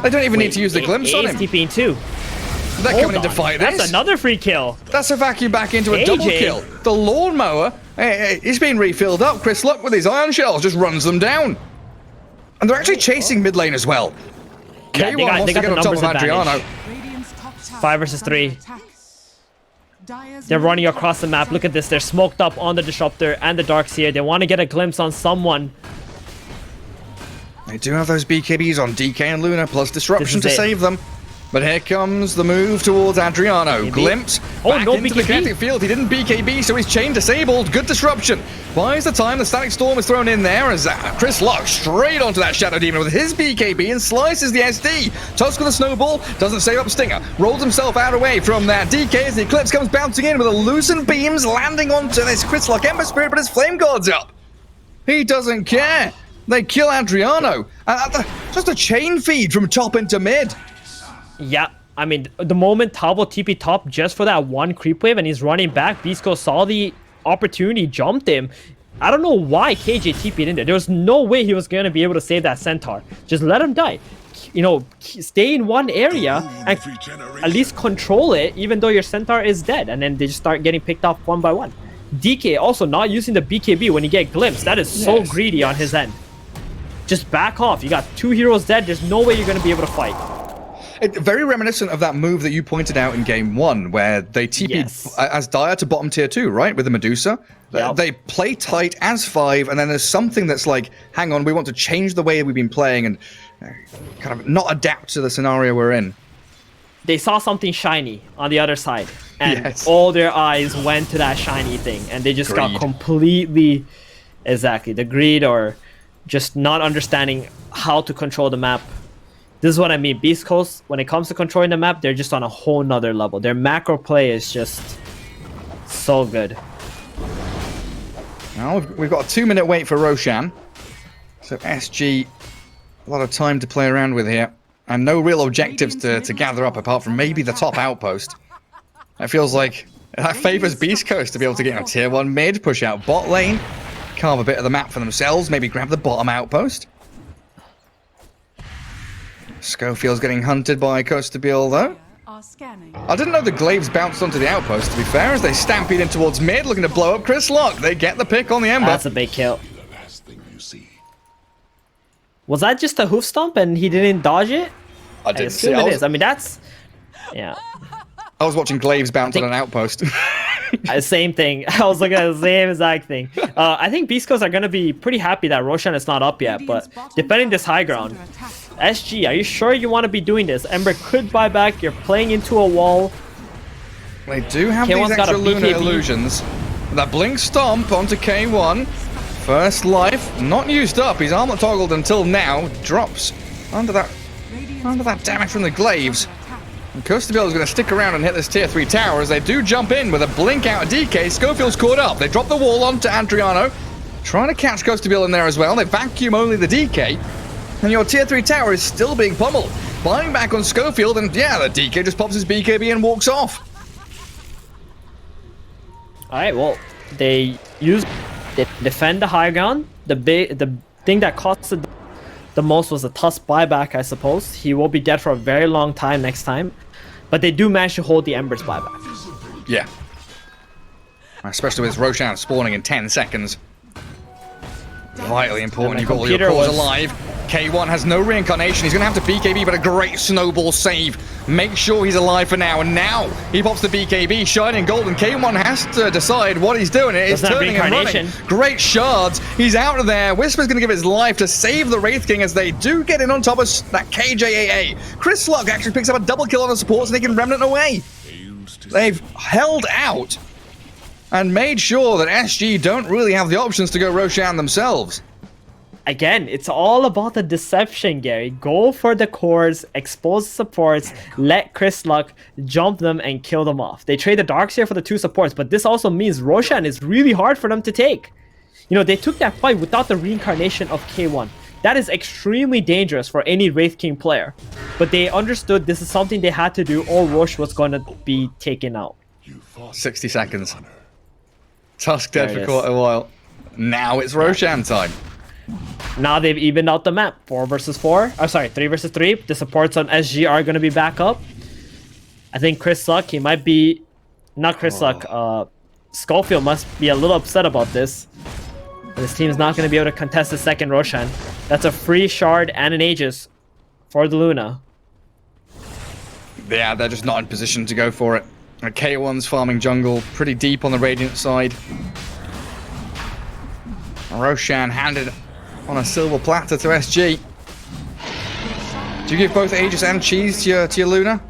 They don't even need to use the glimpse on him. TPing too. They're Hold coming in to on. fight this. That's another free kill. That's a vacuum back into a double AJ. kill. The lawnmower, he's being refilled up. Chris Luck with his iron shells just runs them down. And they're actually chasing mid lane as well. Yeah, K1 they wants to got get the on top of numbers Adriano. advantage. Radiant's top tower 5 versus is under 3. attack. Dire's They're running middle across the tower map. is Look at this. They're smoked up on the Disruptor and the Darkseer. They want to get a glimpse on someone. They do have those BKBs on DK and Luna, plus disruption to it. save them. But here comes the move towards Adriano. Maybe. Glimpse Oh, back no into the BKB. kinetic field. He didn't BKB, so he's chain disabled. Good disruption. Buys the time. The Static Storm is thrown in there as Chris Luck straight onto that Shadow Demon with his BKB and slices the SD. Tusk with a snowball. Doesn't save up Stinger. Rolls himself out away from that DK as the Eclipse comes bouncing in with a loosened beams landing onto this Chris Luck Ember Spirit, but his Flame Guard's up. He doesn't care. They kill Adriano. Just a chain feed from top into mid. Yeah. I mean, the moment Tavo TP top just for that one creep wave and he's running back, Beastcoast saw the opportunity, jumped him. I don't know why KJ TP'd in there. There was no way he was going to be able to save that Centaur. Just let him die. You know, stay in one area and at least control it, even though your Centaur is dead. And then they just start getting picked off one by one. DK also not using the BKB when you get glimpse. That is so greedy on his end. Just back off. You got 2 heroes dead. There's no way you're going to be able to fight. Very reminiscent of that move that you pointed out in game 1, where they TP'd as Dire to bottom tier 2, right? With the Medusa. Yep. They play tight as 5, and then there's something that's like, hang on, we want to change the way we've been playing and kind of not adapt to the scenario we're in. They saw something shiny on the other side, and Yes. all their eyes went to that shiny thing, and they just got Greed. completely, exactly, the greed or just not understanding how to control the map. This is what I mean. Beast Coast, when it comes to controlling the map, they're just on a whole nother level. Their macro play is just so good. Now we've got a 2-minute wait for Roshan. So SG, a lot of time to play around with here. And no real objectives to gather up apart from maybe the top outpost. It feels like that favors Beast Coast to be able to get a tier 1 mid, push out bot lane, carve a bit of the map for themselves, maybe grab the bottom outpost. Schofield's getting hunted by Costabile though. are scanning. I didn't know the glaives bounced onto the outpost, to be fair, as they stampede in towards mid, looking to blow up Chris Luck. They get the pick on the Ember. That's a big kill. Was that just a hoof stomp and he didn't dodge it? I I didn't see. assume it is. I mean, that's... Yeah. I was watching glaives bounce on an outpost. Same thing. I was looking at the same exact thing. I think Beast Coast are going to be pretty happy that Roshan is not up yet, but defending this high ground. SG, are you sure you want to be doing this? Ember could buy back. You're playing into a wall. They do have K1's these got a extra Lunar BKB. illusions. That Blink Stomp onto K1. First life, not used up. He's armor toggled until now. Drops under that damage from the glaives. And Costabile is going to stick around and hit this tier 3 tower as they do jump in with a blink out of DK. Schofield's caught up. They drop the wall onto Adriano. Trying to catch Costabile in there as well. They vacuum only the DK. And your tier 3 tower is still being pummeled. Buying back on Schofield, and yeah, the DK just pops his BKB and walks off. Alright, well, they defend the high ground. The thing that cost the most was the Tusk buyback, I suppose. He will be dead for a very long time next time. But they do manage to hold the Embers buyback. Yeah. Especially with Roshan spawning in 10 seconds. Vitally important. You've got all your cores alive. K1 has no reincarnation. He's going to have to BKB, but a great snowball save. Make sure he's alive for now. And now he pops the BKB, shining golden. K1 has to decide what he's doing. It is turning and running. Great shards. He's out of there. Whisper's going to give his life to save the Wraith King as they do get in on top of that KJAA. Chris Luck actually picks up a double kill on the supports and he can Remnant away. They've held out and made sure that SG don't really have the options to go Roshan themselves. Again, it's all about the deception, Gary. Go for the cores, expose the supports, let Chris Luck jump them and kill them off. They trade the Darkseer for the 2 supports, but this also means Roshan is really hard for them to take. You know, they took that fight without the reincarnation of K1. That is extremely dangerous for any Wraith King player. But they understood this is something they had to do or Rosh was going to be taken out. 60 seconds. Tusk dead There it for quite a while. Now it's Roshan time. Now they've evened out the map. 4 versus 4. Oh, sorry, 3 versus 3. The supports on SG are going to be back up. I think Chris Luck, he might be... Not Chris Luck. Schofield must be a little upset about this. This team's not going to be able to contest the second Roshan. That's a free shard and an Aegis for the Luna. Yeah, they're just not in position to go for it. K1's farming jungle pretty deep on the Radiant side. Roshan handed on a silver platter to SG. Do you give both Aegis and cheese to your Luna?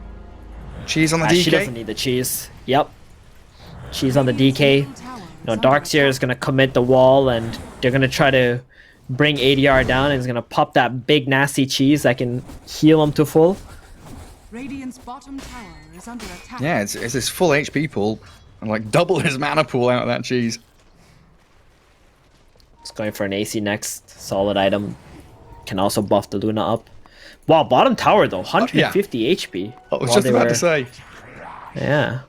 Cheese on the DK? She doesn't need the cheese. Yep. Cheese on the DK. You know, Darkseer is going to commit the wall, and they're going to try to bring ADR down, and he's going to pop that big nasty cheese that can heal him to full. Radiant's bottom tower is under attack. Yeah, it's this full HP pool, and like double his mana pool out of that cheese. It's going for an AC next. Solid item. Can also buff the Luna up. Wow, bottom tower though, 150 HP. I was just about to say. Yeah.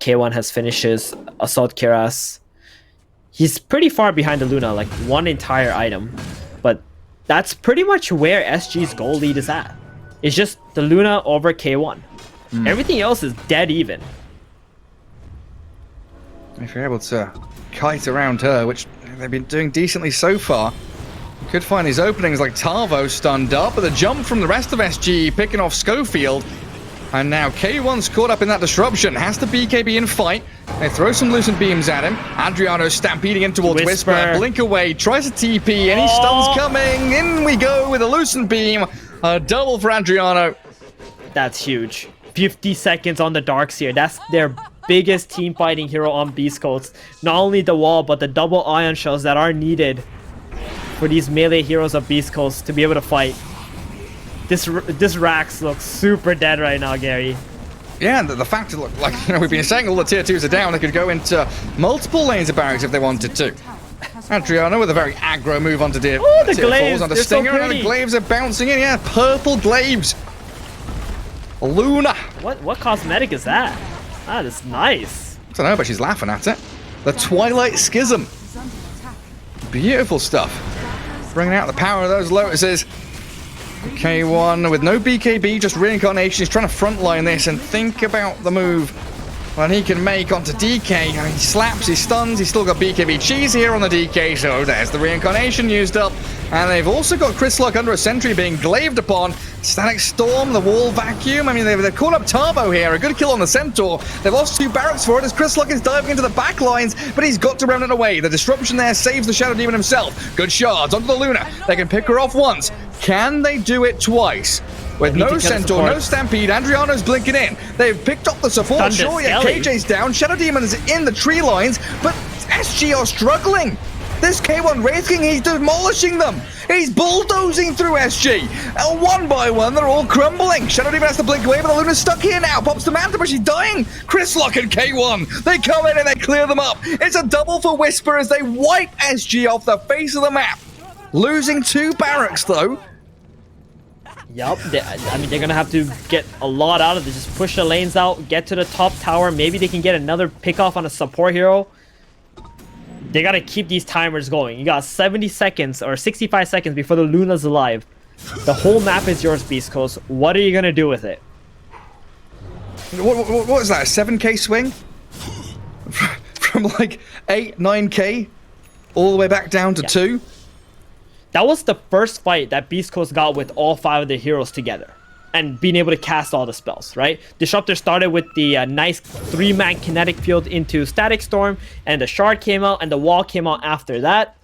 K1 has finished his Assault Keras. He's pretty far behind the Luna, like one entire item. But that's pretty much where SG's goal lead is at. It's just the Luna over K1. Everything else is dead even. If you're able to kite around her, which they've been doing decently so far, you could find these openings like Tarvo stunned up, but the jump from the rest of SG picking off Schofield. And now K1's caught up in that disruption. Has to BKB in fight. They throw some lucent beams at him. Adriano stampeding in towards Whisper. Blink away, tries a TP, and he stuns coming. In we go with a lucent beam. A double for Adriano. That's huge. 50 seconds on the Darkseer. That's their biggest team fighting hero on Beast Coast. Not only the wall, but the double ion shells that are needed for these melee heroes of Beast Coast to be able to fight. This Rax looks super dead right now, Gary. Yeah, and the fact that, like, you know, we've been saying all the tier 2s are down. They could go into multiple lanes of barracks if they wanted to. Adriano with a very aggro move onto tier 4s onto Stinger, and the glaives are bouncing in. Yeah, purple glaives. Luna. What cosmetic is that? That is nice. I don't know, but she's laughing at it. The Twilight Schism. Beautiful stuff. Bringing out the power of those Lotuses. K1 with no BKB, just reincarnation. He's trying to frontline this and think about the move that he can make onto DK. I mean, he slaps, he stuns, he's still got BKB cheese here on the DK, so there's the reincarnation used up. And they've also got Chris Luck under a sentry being glaved upon. Static Storm, the wall vacuum. I mean, they've caught up Tarbo here. A good kill on the Centaur. They've lost 2 barracks for it as Chris Luck is diving into the back lines, but he's got to round it away. The disruption there saves the Shadow Demon himself. Good shards onto the Luna. They can pick her off once. Can they do it twice? With no Centaur, no Stampede, Adriano's blinking in. They've picked up the support. Sure, yeah, KJ's down. Shadow Demon is in the tree lines, but SG are struggling. This K1 Wraith King, he's demolishing them. He's bulldozing through SG. And one by one, they're all crumbling. Shadow Demon has to blink away, but the Luna's stuck here now. Pops to Manta, but she's dying. Chris Luck and K1, they come in and they clear them up. It's a double for Whisper as they wipe SG off the face of the map. Losing 2 barracks, though. Yup, I mean, they're going to have to get a lot out of this. Just push the lanes out, get to the top tower. Maybe they can get another pick off on a support hero. They got to keep these timers going. You got 70 seconds or 65 seconds before the Luna's alive. The whole map is yours, Beast Coast. What are you going to do with it? What is that, a 7k swing? From like 8, 9k all the way back down to 2? That was the first fight that Beast Coast got with all 5 of the heroes together and being able to cast all the spells, right? Disruptor started with the nice 3-man kinetic field into Static Storm, and the Shard came out, and the Wall came out after that.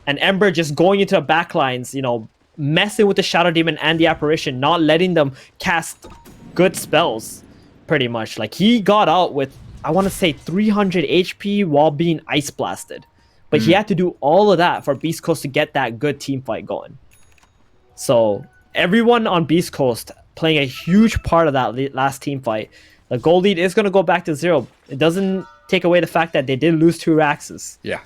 And Ember just going into the backlines, you know, messing with the Shadow Demon and the Apparition, not letting them cast good spells, pretty much. Like, he got out with, I want to say, 300 HP while being Ice Blasted. But he had to do all of that for Beast Coast to get that good team fight going. So everyone on Beast Coast playing a huge part of that last team fight. The goal lead is going to go back to 0. It doesn't take away the fact that they did lose 2 Raxes. Yeah.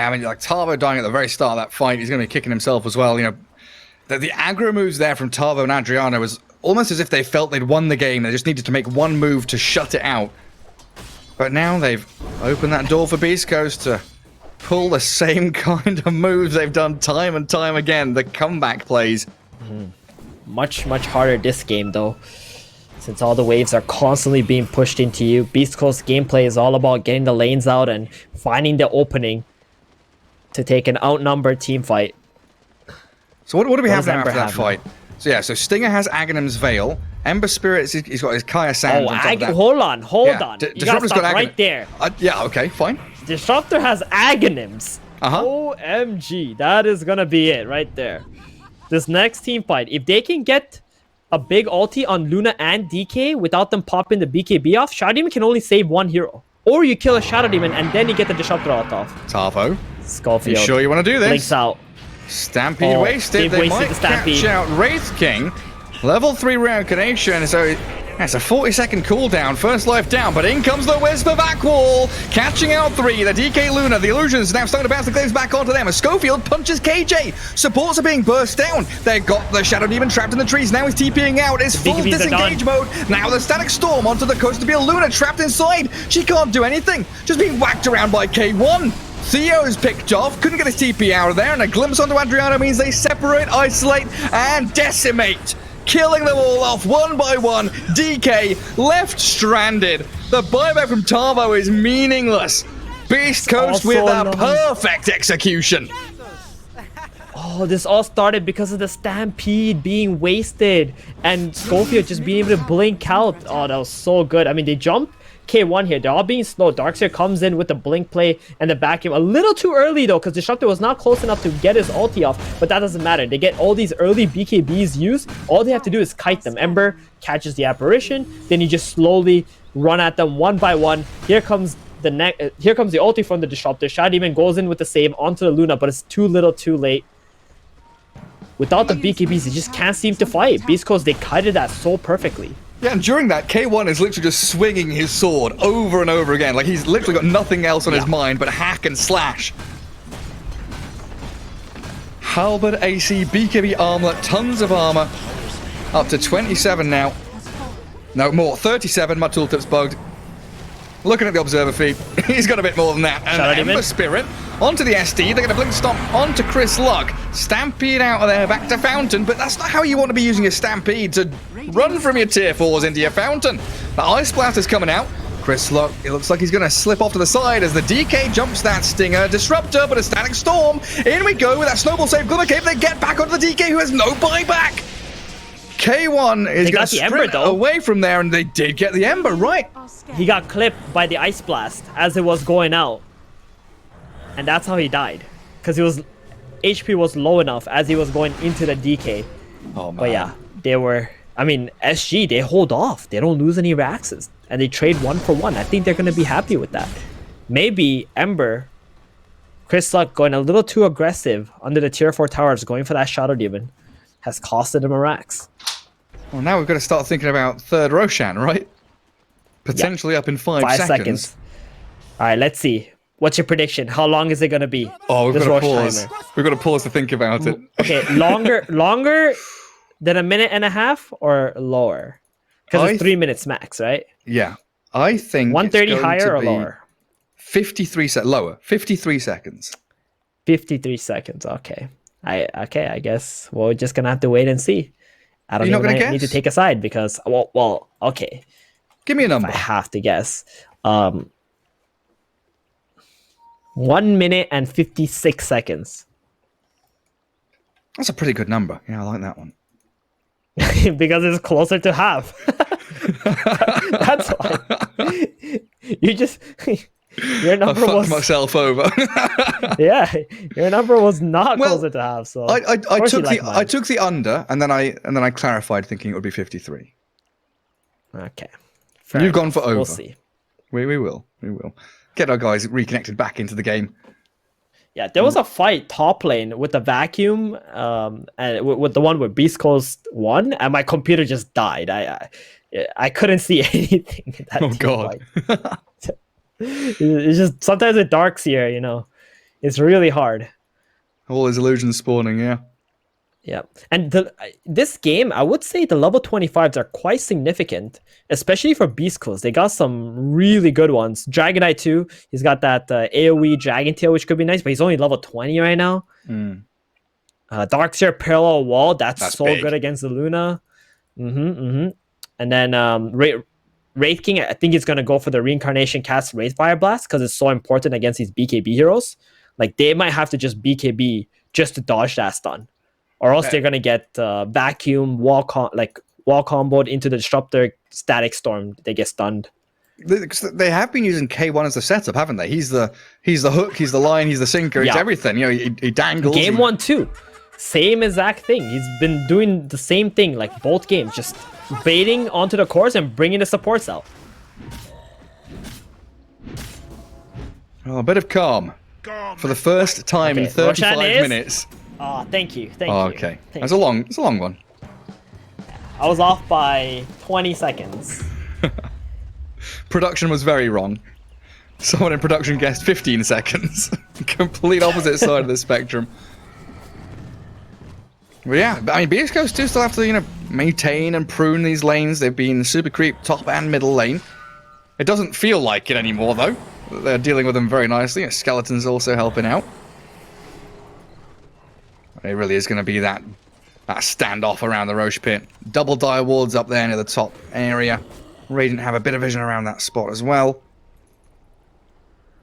I mean, like Tavo dying at the very start of that fight, he's going to be kicking himself as well. You know, the aggro moves there from Tavo and Adriano was almost as if they felt they'd won the game. They just needed to make one move to shut it out. But now they've opened that door for Beast Coast to pull the same kind of moves they've done time and time again. The comeback plays. Much harder this game though, since all the waves are constantly being pushed into you. Beast Coast gameplay is all about getting the lanes out and finding the opening to take an outnumbered team fight. So what do we have does now Ember after that have fight? So yeah, so Stinger has Aghanim's Veil. Ember Spirit, he's got his Kaya Sand on top of that. Hold on. Yeah, You gotta stop right there. Yeah, okay, fine. Disruptor has Aghanims. OMG, that is gonna be it right there. This next team fight, if they can get a big ulti on Luna and DK without them popping the BKB off, Shadow Demon can only save one hero. Or you kill a Shadow Demon and then you get the Disruptor ult off. Tavo, Skullfield. you sure you want to do this? Blinks out. Stampede wasted. They've They wasted might the Stampede. catch out Wraith King. Level 3 reincarnation, so that's a 40-second cooldown. First life down, but in comes the Wisp of Aquall. Catching out 3. The DK Luna, the Illusions now starting to bounce the claims back onto them. As Schofield punches KJ. Supports are being burst down. They've got the Shadow Demon trapped in the trees. Now he's TPing out. It's full BKBs disengage mode. Now the Static Storm onto the coast to be a Luna trapped inside. She can't do anything. Just being whacked around by K1. Theo's picked off, couldn't get his TP out of there, and a glimpse onto Adriano means they separate, isolate, and decimate. Killing them all off one by one. DK left stranded. The buyback from Tavo is meaningless. Beast Coast with a perfect execution. Oh, this all started because of the Stampede being wasted and Schofield just being able to blink out. Oh, that was so good. I mean, they jumped K1 here. They're all being slow. Darkseer comes in with the blink play and the vacuum. A little too early though, because Disruptor was not close enough to get his ulti off, but that doesn't matter. They get all these early BKBs used. All they have to do is kite them. Ember catches the apparition, then you just slowly run at them one by one. Here comes the ulti from the Disruptor. Shadow Demon goes in with the save onto the Luna, but it's too little too late. Without the BKBs, they just can't seem to fight. Beast Coast, they kited that so perfectly. Yeah, and during that, K1 is literally just swinging his sword over and over again. Like, he's literally got nothing else on his mind but hack and slash. Halberd, AC, BKB armlet, tons of armor. Up to 27 now. No, more. 37. My tooltip's bugged. Looking at the observer feed, he's got a bit more than that. And Ember Spirit onto the SD. They're going to blink stomp onto Chris Luck. Stampede out of there, back to Fountain. But that's not how you want to be using a Stampede, to run from your tier 4s into your Fountain. The Ice Blast is coming out. Chris Luck, it looks like he's going to slip off to the side as the DK jumps that Stinger. Disruptor, but a Static Storm. In we go with that Snowball save. Glimmer Cape. They get back onto the DK, who has no buyback. K1 is going to sprint away from there, and they did get the Ember, right? He got clipped by the Ice Blast as it was going out. And that's how he died. Because HP was low enough as he was going into the DK. Oh, man. But yeah, they were... I mean, SG, they hold off. They don't lose any Raxes. And they trade 1-for-1. I think they're going to be happy with that. Maybe Ember, Chris Luck going a little too aggressive under the tier 4 towers, going for that Shadow Demon, has costed him a Rax. Well, now we've got to start thinking about third Roshan, right? Potentially up in 5 seconds. All right, let's see. What's your prediction? How long is it going to be? Oh, we've got to pause. We've got to pause to think about it. Okay, longer than a minute and a half or lower? Because it's 3 minutes max, right? Yeah. I think 130 higher or lower? 53 lower. 53 seconds. 53 seconds. Okay. I guess we're just gonna have to wait and see. I don't even need to take a side because well, okay. Give me a number. If I have to guess. 1 minute and 56 seconds. That's a pretty good number. Yeah, I like that one. Because it's closer to half. That's why. Your number I fucked myself over. Yeah, your number was not closer to half. So I took the under, and then I clarified, thinking it would be 53. Okay. You've gone for over. We'll see. We will get our guys reconnected back into the game. Yeah, there was a fight top lane with the vacuum, and with the one where Beast Coast won, and my computer just died. I couldn't see anything. In that God! It's just sometimes it darks here, It's really hard. All his illusions spawning, yeah. Yeah, and this game, I would say the level 25s are quite significant, especially for Beast Coast. They got some really good ones. Dragonite too. He's got that AoE Dragon Tail, which could be nice, but he's only level 20 right now. Darkseer Parallel Wall, that's so big. good against the Luna. And then Wraith King, I think he's going to go for the Reincarnation cast Wraith Fire Blast because it's so important against these BKB heroes. Like, they might have to just BKB just to dodge that stun. Or else they're going to get vacuum, wall comboed into the Disruptor, Static Storm. They get stunned. They have been using K1 as the setup, haven't they? He's the hook, he's the line, he's the sinker, he's everything. You know, he dangles. Game 1 too. Same exact thing. He's been doing the same thing like both games. Just baiting onto the course and bringing the supports out. Oh, a bit of calm for the first time in 35 minutes. Oh, thank you. Okay. It's a long one. I was off by 20 seconds. Production was very wrong. Someone in production guessed 15 seconds. Complete opposite side of the spectrum. But yeah, I mean, Beast Coast do still have to, you know, maintain and prune these lanes. They've been super creep top and middle lane. It doesn't feel like it anymore, though. They're dealing with them very nicely. Skeleton's also helping out. It really is going to be that standoff around the Roche pit. Double dire wards up there near the top area. Radiant have a bit of vision around that spot as well.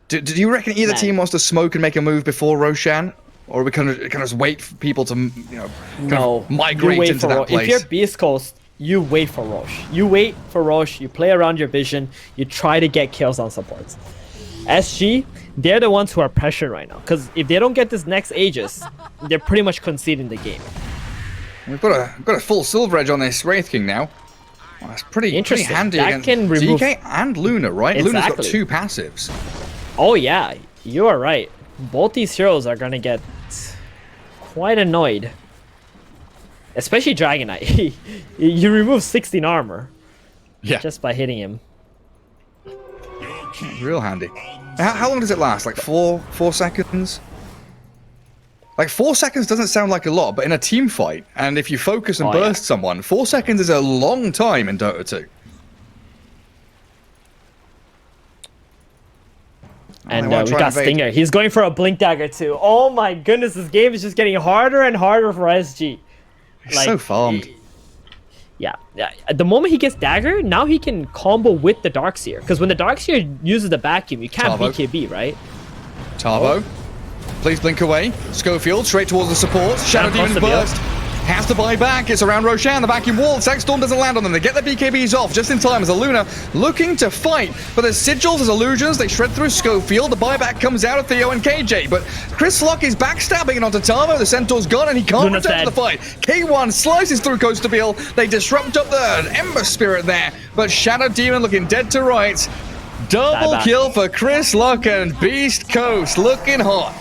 Do you reckon either team wants to smoke and make a move before Roshan? Or are we kind of just wait for people to, you know, migrate into that place? If you're Beast Coast, you wait for Roche. You wait for Roche, you play around your vision, you try to get kills on supports. SG, they're the ones who are pressured right now. Because if they don't get this next Aegis, they're pretty much conceding the game. We've got a full Silver Edge on this Wraith King now. Well, that's pretty handy that against can remove... DK and Luna, right? Exactly. Luna's got 2 passives. Oh yeah, you are right. Both these heroes are going to get quite annoyed. Especially Dragonite. You remove 16 armor. Yeah. Just by hitting him. Real handy. How long does it last? Like 4 seconds? Like 4 seconds doesn't sound like a lot, but in a team fight, and if you focus and burst someone, 4 seconds is a long time in Dota 2. And we got Stinger. He's going for a Blink Dagger too. Oh my goodness, this game is just getting harder and harder for SG. He's so farmed. Yeah. At the moment he gets Dagger, now he can combo with the Darkseer. Because when the Darkseer uses the vacuum, you can't BKB, right? Tarbo. Please blink away. Schofield straight towards the support. Shadow Demon's burst. Has to buy back. It's around Roshan. The vacuum wall. Sack Storm doesn't land on them. They get their BKBs off just in time as a Luna looking to fight. But there's sigils, there's illusions. They shred through Schofield. The buyback comes out of Theo and KJ. But Chris Luck is backstabbing it onto Tarbo. The Centaur's gone and he can't return to the fight. K1 slices through Coastabile. They disrupt up the Ember Spirit there. But Shadow Demon looking dead to rights. Double kill for Chris Luck and Beast Coast looking hot.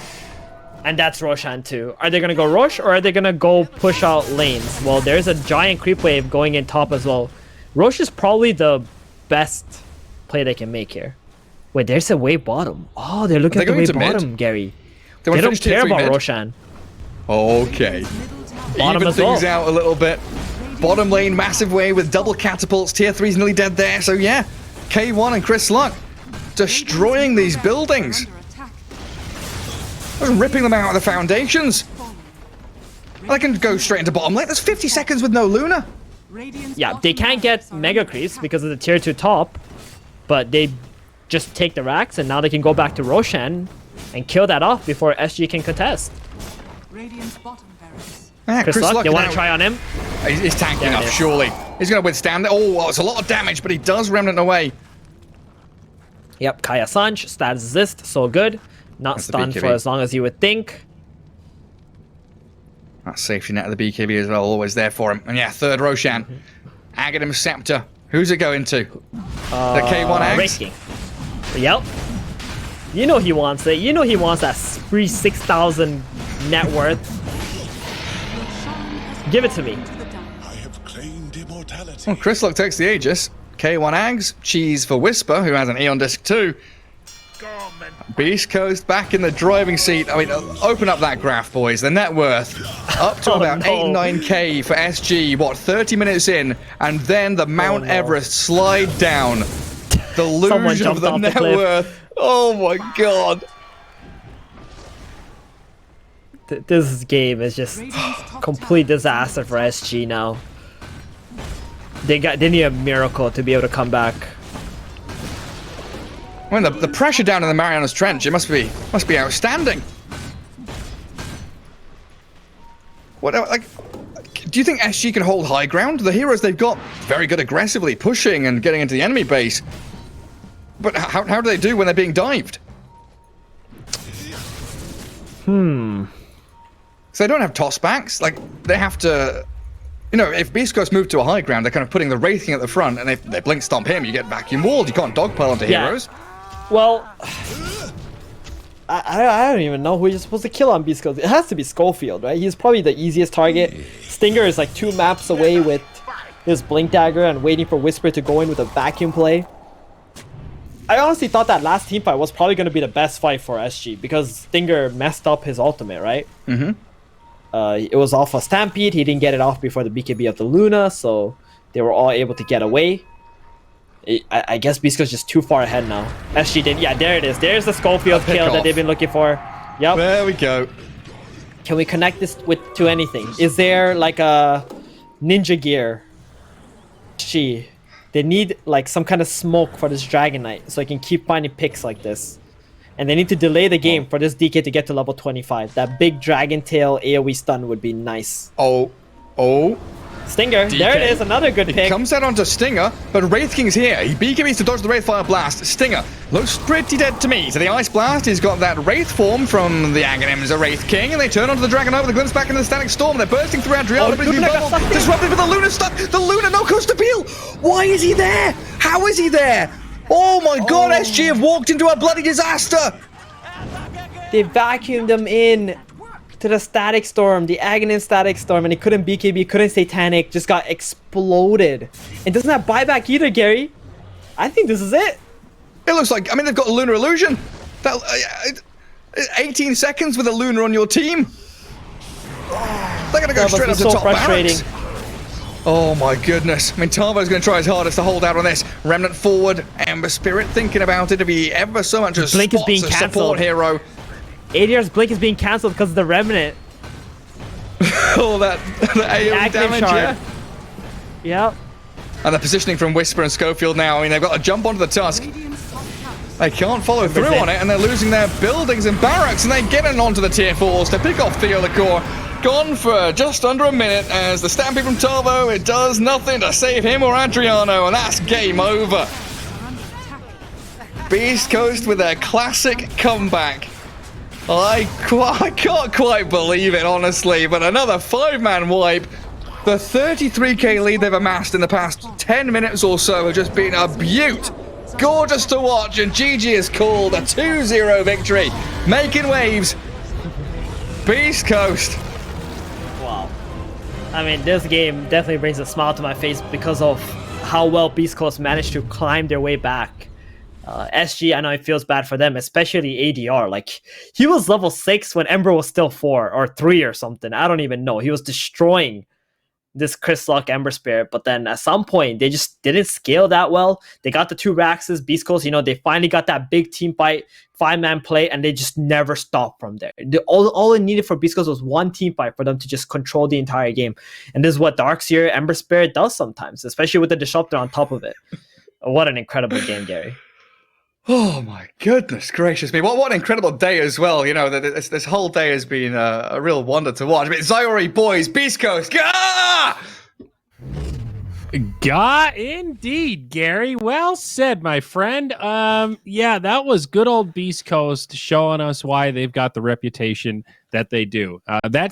And that's Roshan too. Are they going to go Roche or are they going to go push out lanes? Well, there's a giant creep wave going in top as well. Roche is probably the best play they can make here. Wait, there's a wave bottom. Oh, they're looking at the wave bottom, Gary. They don't care about Roshan. Okay. Bottom Even as things well. out a little bit. Bottom lane, massive wave with double catapults. Tier 3's nearly dead there. So yeah, K1 and Chris Luck destroying these buildings. Ripping them out of the foundations. They can go straight into bottom lane. There's 50 seconds with no Luna. Yeah, they can't get Mega Creeps because of the tier 2 top, but they just take the racks and now they can go back to Roshan and kill that off before SG can contest. Chris Luck, they want to try on him. He's tanking enough, surely. He's going to withstand it. Oh, it's a lot of damage, but he does Remnant away. Yep, Kaya Sanch, status assist, so good. Not stunned for as long as you would think. That safety net of the BKB as well, always there for him. And yeah, third Roshan. Aghanim Scepter. Who's it going to? The K1 Axe? Yep. You know he wants it. You know he wants that free 6,000 net worth. Give it to me. I have claimed immortality. Well, Chris Luck takes the Aegis. K1 Ags. Cheese for Whisper, who has an Aeon Disc too. Beast Coast back in the driving seat. I mean, open up that graph, boys. The net worth up to about 8-9K for SG. What, 30 minutes in, and then the Mount Everest slide down. The illusion of the net worth. Oh my god. This game is just complete disaster for SG now. They need a miracle to be able to come back. I mean, the pressure down in the Marianas Trench, it must be outstanding. What, like, do you think SG can hold high ground? The heroes they've got very good aggressively pushing and getting into the enemy base. But how do they do when they're being dived? So they don't have tossbacks. Like, they have to... You know, if Beast Coast move to a high ground, they're kind of putting the Wraith King at the front, and if they blink stomp him, you get vacuum walled. You can't dogpile onto heroes. Well, I don't even know who you're supposed to kill on Beast Coast. It has to be Schofield, right? He's probably the easiest target. Stinger is like 2 maps away with his blink dagger and waiting for Whisper to go in with a vacuum play. I honestly thought that last team fight was probably going to be the best fight for SG because Stinger messed up his ultimate, right? It was off a Stampede. He didn't get it off before the BKB of the Luna, so they were all able to get away. I guess Beast Coast is just too far ahead now. SG did. Yeah, there it is. There's the Schofield kill that they've been looking for. Yep. There we go. Can we connect this to anything? Is there like a ninja gear? They need like some kind of smoke for this Dragon Knight so I can keep finding picks like this. And they need to delay the game for this DK to get to level 25. That big Dragon Tail AoE stun would be nice. Oh. Stinger, DK. there it is, another good pick. He comes out onto Stinger, but Wraith King's here. He BKBs to dodge the Wraith Fire Blast. Stinger looks pretty dead to me. So the Ice Blast, he's got that Wraith form from the Aghanims of Wraith King, and they turn onto the Dragon Knight with a glimpse back into the Static Storm. They're bursting through Adriana, but he's been bubbled. Disrupted with the Luna stuck. The Luna, no coast appeal. Why is he there? How is he there? Oh my god, SG have walked into a bloody disaster. They vacuumed them in to the Static Storm, the Aghanim Static Storm, and he couldn't BKB, couldn't Satanic, just got exploded. It doesn't have buyback either, Gary. I think this is it. It looks like, I mean, they've got a Lunar Illusion. That 18 seconds with a Lunar on your team. They're going to go straight up to top barracks. Oh my goodness. I mean, Tavo's going to try his hardest to hold out on this. Remnant forward, Ember Spirit thinking about it to be ever so much a Blink is being support hero. ADR's Blink is being cancelled because of the Remnant. All that AoE damage, yeah. Yep. And the positioning from Whisper and Schofield now, I mean, they've got to jump onto the Tusk. They can't follow through on it, and they're losing their buildings and barracks, and they get in onto the tier 4s to pick off Theo the Core. Gone for just under a minute as the Stampede from Tavo, it does nothing to save him or Adriano, and that's game over. Beast Coast with their classic comeback. I can't quite believe it, honestly, but another 5-man wipe. The 33k lead they've amassed in the past 10 minutes or so have just been a beaut. Gorgeous to watch, and GG has called a 2-0 victory. Making waves. Beast Coast. Wow. I mean, this game definitely brings a smile to my face because of how well Beast Coast managed to climb their way back. SG, I know it feels bad for them, especially ADR. Like, he was level 6 when Ember was still 4 or 3 or something. I don't even know. He was destroying this Chris Luck Ember Spirit, but then at some point, they just didn't scale that well. They got the 2 Raxes, Beast Coast, you know, they finally got that big team fight, 5-man play, and they just never stopped from there. All it needed for Beast Coast was 1 team fight for them to just control the entire game. And this is what Darkseer Ember Spirit does sometimes, especially with the Disruptor on top of it. What an incredible game, Gary. Oh my goodness gracious me. What an incredible day as well. You know, this whole day has been a real wonder to watch. I mean, Zyori boys, Beast Coast. Gah! Gah, indeed, Gary. Well said, my friend. Yeah, that was good old Beast Coast showing us why they've got the reputation that they do. That